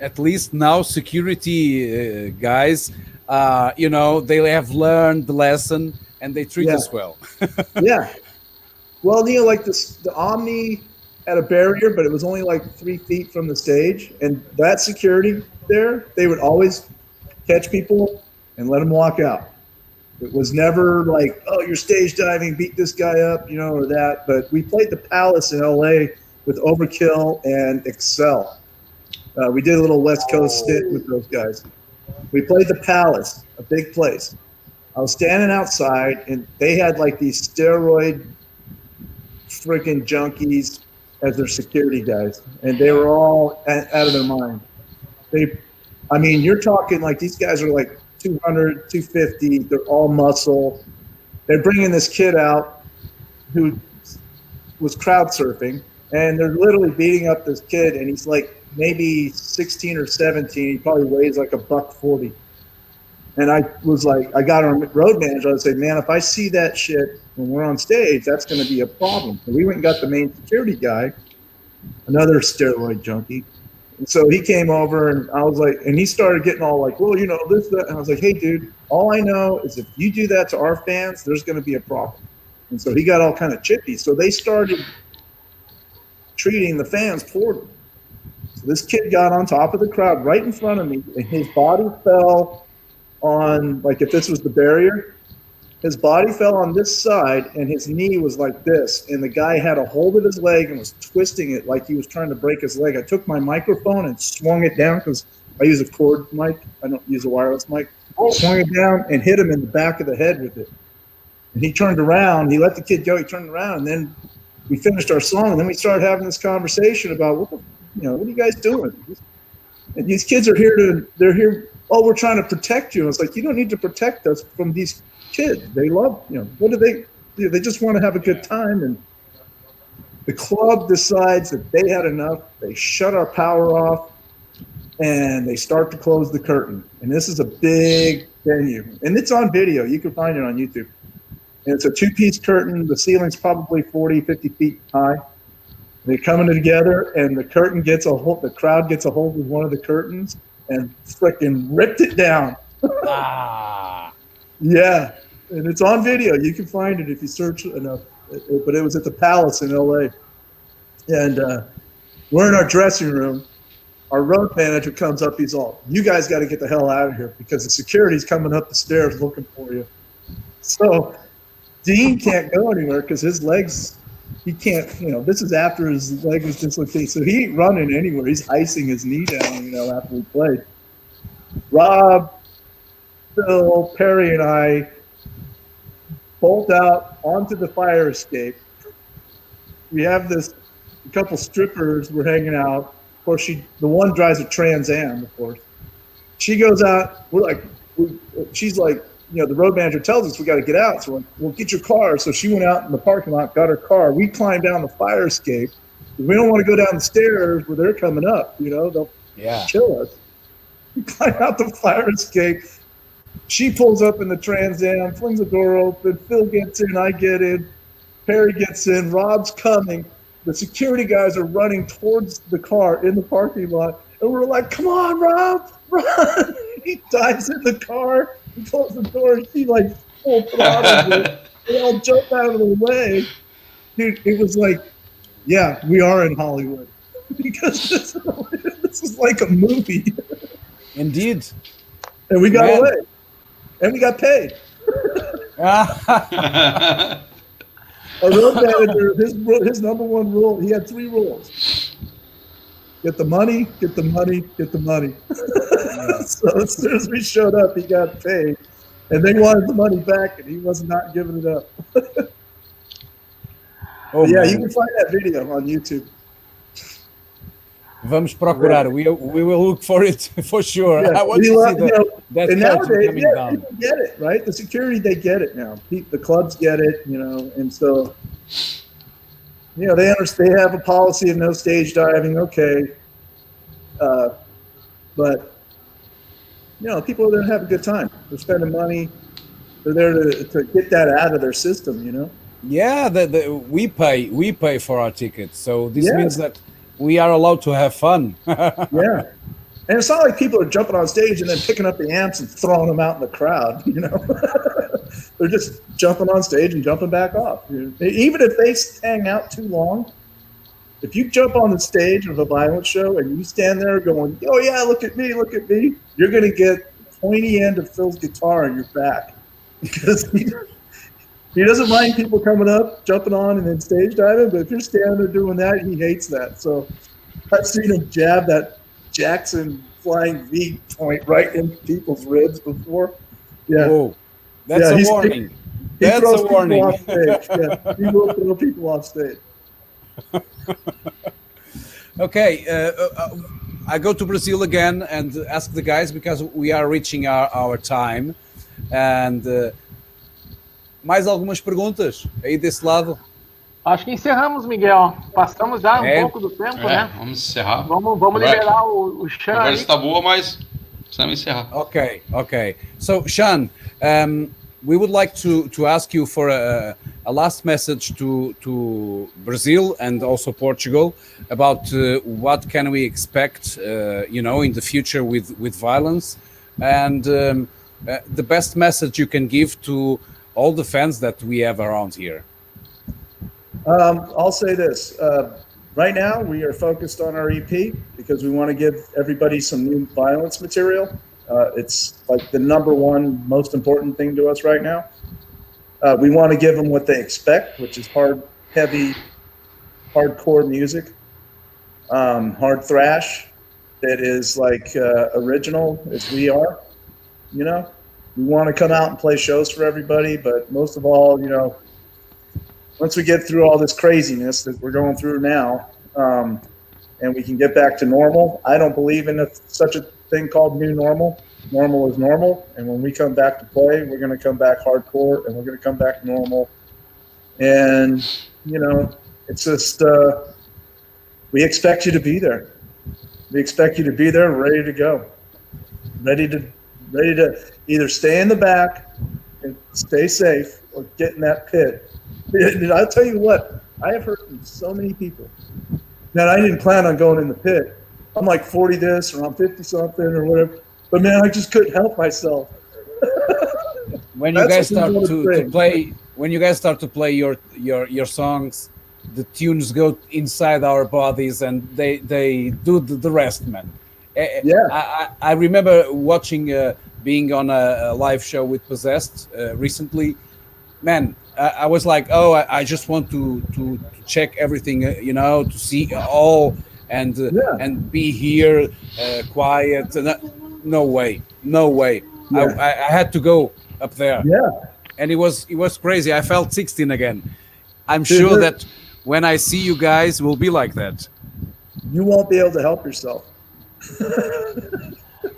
at least now security guys, they have learned the lesson and they treat us well. Yeah. Well, like the Omni had a barrier, but it was only like 3 feet from the stage, and that security there, they would always catch people and let them walk out. It was never like, oh, you're stage diving, beat this guy up, or that. But we played the Palace in LA with Overkill and Excel. We did a little West Coast stint with those guys. We played the Palace, a big place. I was standing outside, and they had like these steroid freaking junkies as their security guys, and they were all out of their mind. You're talking like these guys are like 200, 250. They're all muscle. They're bringing this kid out who was crowd surfing, and they're literally beating up this kid, and he's like maybe 16 or 17. He probably weighs like $140. And I was like, I got our road manager. I would say, man, if I see that shit when we're on stage, that's going to be a problem. So we went and got the main security guy, another steroid junkie. And so he came over, and I was like, and he started getting all like, well, this, that. And I was like, hey, dude, all I know is if you do that to our fans, there's going to be a problem. And so he got all kind of chippy. So they started treating the fans poorly. So this kid got on top of the crowd right in front of me, and his body fell on, like if this was the barrier, his body fell on this side and his knee was like this, and the guy had a hold of his leg and was twisting it like he was trying to break his leg. I took my microphone and swung it down, because I use a cord mic, I don't use a wireless mic. Swung it down and hit him in the back of the head with it. And he turned around, he let the kid go, he turned around, and then we finished our song, and then we started having this conversation about what are you guys doing? And these kids are they're here, oh, we're trying to protect you. And it's like, you don't need to protect us from these kids. They love, what do they do? They just want to have a good time. And the club decides that they had enough. They shut our power off, and they start to close the curtain. And this is a big venue, and it's on video. You can find it on YouTube. And it's a 2-piece curtain. The ceiling's probably 40, 50 feet high. They're coming together, and the curtain gets the crowd gets a hold of one of the curtains and freaking ripped it down. Yeah, and it's on video. You can find it if you search enough. But it was at the Palace in LA. And we're in our dressing room. Our road manager comes up. He's all, you guys got to get the hell out of here, because the security's coming up the stairs looking for you. So Dean can't go anywhere because his legs, he can't, this is after his leg was dislocated. So he ain't running anywhere. He's icing his knee down, after we played. Rob, Phil, Perry, and I bolt out onto the fire escape. We have a couple strippers were hanging out. Of course, the one drives a Trans Am, of course. She goes out, she's like, the road manager tells us we got to get out. So we're like, well, get your car. So she went out in the parking lot, got her car. We climbed down the fire escape. We don't want to go down the stairs where they're coming up, they'll kill us. We climb out the fire escape. She pulls up in the Trans Am, flings the door open. Phil gets in, I get in. Perry gets in, Rob's coming. The security guys are running towards the car in the parking lot. And we're like, come on, Rob, run. He dives in the car. He closes the door, and she like full throttles it. They all jump out of the way. Dude, it was like Yeah, we are in Hollywood because this is like a movie, Indeed. and we got Man. away, and we got paid. Our road manager, his number one rule, he had 3 rules: get the money, get the money, get the money. So as soon as we showed up, he got paid, and they wanted the money back, and he was not giving it up. Oh, Yeah, man. you can find that video on YouTube. Vamos procurar. We will look for it for sure. Yeah, I want to see that and culture nowadays, coming yeah, down. people get it, right? The security, they get it now. The clubs get it, and so, they understand. They have a policy of no stage diving, okay. But, people are there to have a good time. They're spending money. They're there to get that out of their system, Yeah, we pay for our tickets, so this Yeah. means that we are allowed to have fun. Yeah. And it's not like people are jumping on stage and then picking up the amps and throwing them out in the crowd, They're just jumping on stage and jumping back off. Even if they hang out too long, if you jump on the stage of a Vio-lence show and you stand there going, oh yeah, look at me, you're going to get the pointy end of Phil's guitar in your back. Because he doesn't mind people coming up, jumping on, and then stage diving, but if you're standing there doing that, he hates that. So I've seen him jab that Jackson Flying V point right in people's ribs before. Yeah. Oh, that's a warning. He That's throws a people warning. off stage. Yeah, he will throw people off stage. Okay, I go to Brazil again and ask the guys because we are reaching our time. And mais algumas perguntas aí desse lado? Acho que encerramos, Miguel. Passamos já um pouco do tempo, né? Vamos encerrar. Vamos liberar o Sean. A conversa está boa, mas precisamos encerrar. Okay. So, Sean, we would like to ask you for a last message to Brazil and also Portugal about what can we expect, in the future with Vio-lence, and the best message you can give to all the fans that we have around here. I'll say this. Right now, we are focused on our EP because we want to give everybody some new Vio-lence material. It's like the number one most important thing to us right now. We want to give them what they expect, which is heavy, hardcore music, hard thrash that is like original as we are. We want to come out and play shows for everybody, but most of all, once we get through all this craziness that we're going through now, and we can get back to normal, I don't believe in such a thing called new normal. Normal is normal, and when we come back to play, we're going to come back hardcore, and we're going to come back normal. And, it's just, we expect you to be there. We expect you to be there ready to go, ready to either stay in the back and stay safe or get in that pit. I'll tell you what, I have heard from so many people that I didn't plan on going in the pit. I'm like 40 this, or I'm 50 something, or whatever. But man, I just couldn't help myself. When you guys start to play your songs, the tunes go inside our bodies and they do the rest, man. Yeah. I remember watching being on a live show with Possessed recently. Man, I was like, I just want to check everything, to see all and be here quiet. No way. Yeah. I had to go up there. Yeah. And it was crazy. I felt 16 again. I'm sure that when I see you guys, we'll be like that. You won't be able to help yourself.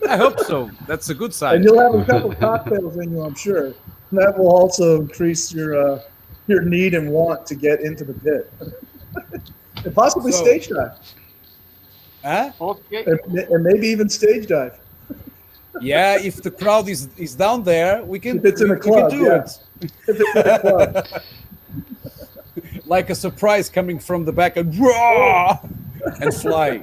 I hope so. That's a good sign. And you'll have a couple of cocktails in you, I'm sure. That will also increase your need and want to get into the pit. And possibly stage dive. Huh? Okay. And maybe even stage dive. Yeah, if the crowd is down there, we can. If it's in a club, we can do it. If it's in a club. Like a surprise coming from the back and raw and fly.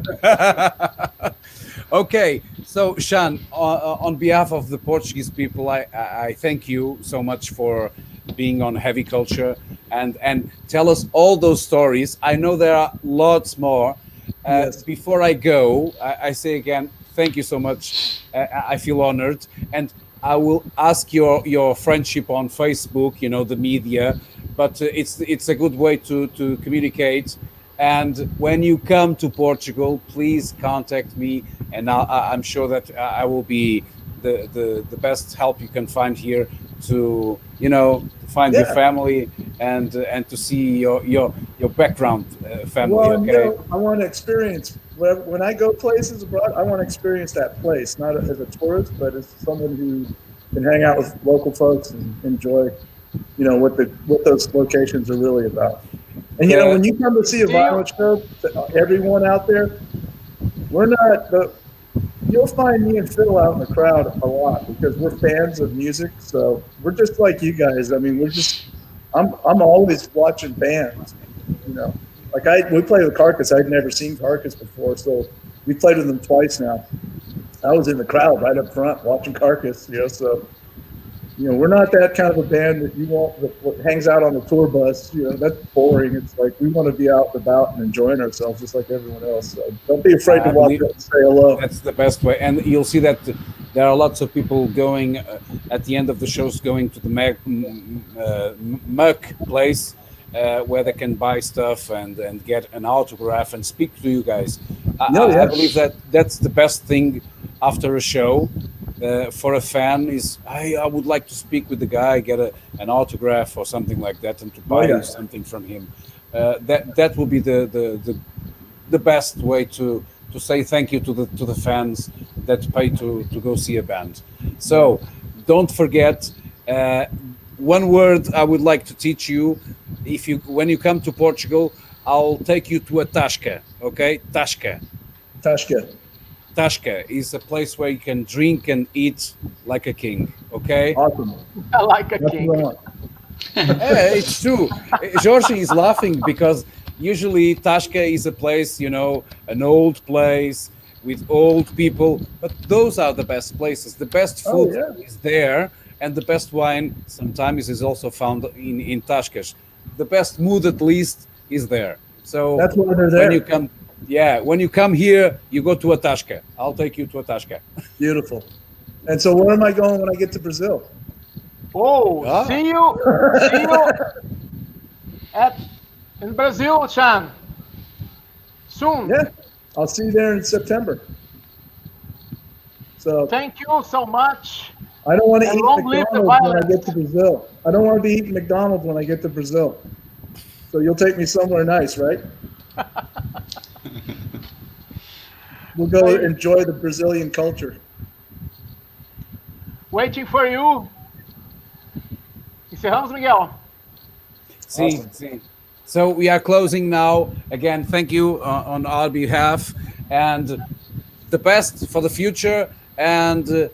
Okay, so Sean, on behalf of the Portuguese people, I thank you so much for being on Heavy Culture. and tell us all those stories. I know there are lots more. Yes. Before I go, I say again, thank you so much. I feel honored, and I will ask your friendship on Facebook, the media, but it's a good way to communicate. And when you come to Portugal, please contact me, and I'm sure that I will be the best help you can find here to find your family and to see your background family. Well, Okay. I want to experience when I go places abroad. I want to experience that place, not as a tourist, but as someone who can hang out with local folks and enjoy, what those locations are really about. And when you come to see a Vio-lence show, everyone out there, you'll find me and Phil out in the crowd a lot because we're fans of music. So we're just like you guys. I mean, I'm always watching bands, Like we play with Carcass. I'd never seen Carcass before, so we played with them twice now. I was in the crowd right up front watching Carcass, so we're not that kind of a band that you want that hangs out on the tour bus. That's boring. It's like we want to be out and about and enjoying ourselves just like everyone else. So don't be afraid to walk up and say hello. That's the best way. And you'll see that there are lots of people going at the end of the shows, going to the Merc place where they can buy stuff and get an autograph and speak to you guys. I believe that's the best thing after a show. For a fan is I would like to speak with the guy, get an autograph or something like that, and to buy something from him. That will be the best way to say thank you to the fans that pay to go see a band. So don't forget one word I would like to teach you. When you come to Portugal, I'll take you to a tasca. Okay, tasca. Tasca is a place where you can drink and eat like a king, okay? Awesome. Like a king. It's true. Georgie is laughing because usually Tasca is a place, an old place with old people, but those are the best places. The best food is there, and the best wine sometimes is also found in Tascas. The best mood, at least, is there. So that's why they're there. When you come here, you go to a tasca. I'll take you to a tasca. Beautiful. And so where am I going when I get to Brazil? See you in Brazil, Sean. Soon. Yeah, I'll see you there in September. So thank you so much. I don't want to eat McDonald's when I get to Brazil. I don't want to be eating McDonald's when I get to Brazil. So you'll take me somewhere nice, right? We'll go enjoy the Brazilian culture. Waiting for you. Encerramos, Miguel. Sim. So we are closing now. Again, thank you on our behalf, and the best for the future, and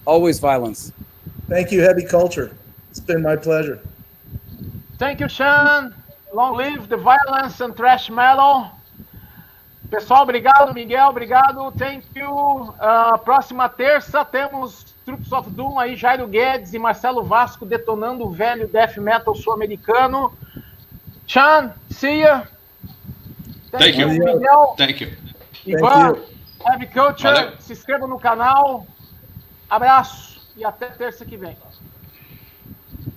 always Vio-lence. Thank you, Heavy Culture. It's been my pleasure. Thank you, Sean. Long live the Vio-lence and thrash metal. Pessoal, obrigado. Miguel, obrigado. Thank you. Próxima terça temos Troops of Doom aí, Jairo Guedes e Marcelo Vasco detonando o velho death metal sul-americano. Sean, see ya. Thank you. Miguel. Thank you. Ivan, Heavy Culture, Valeu. se inscreva no canal. Abraço e até terça que vem.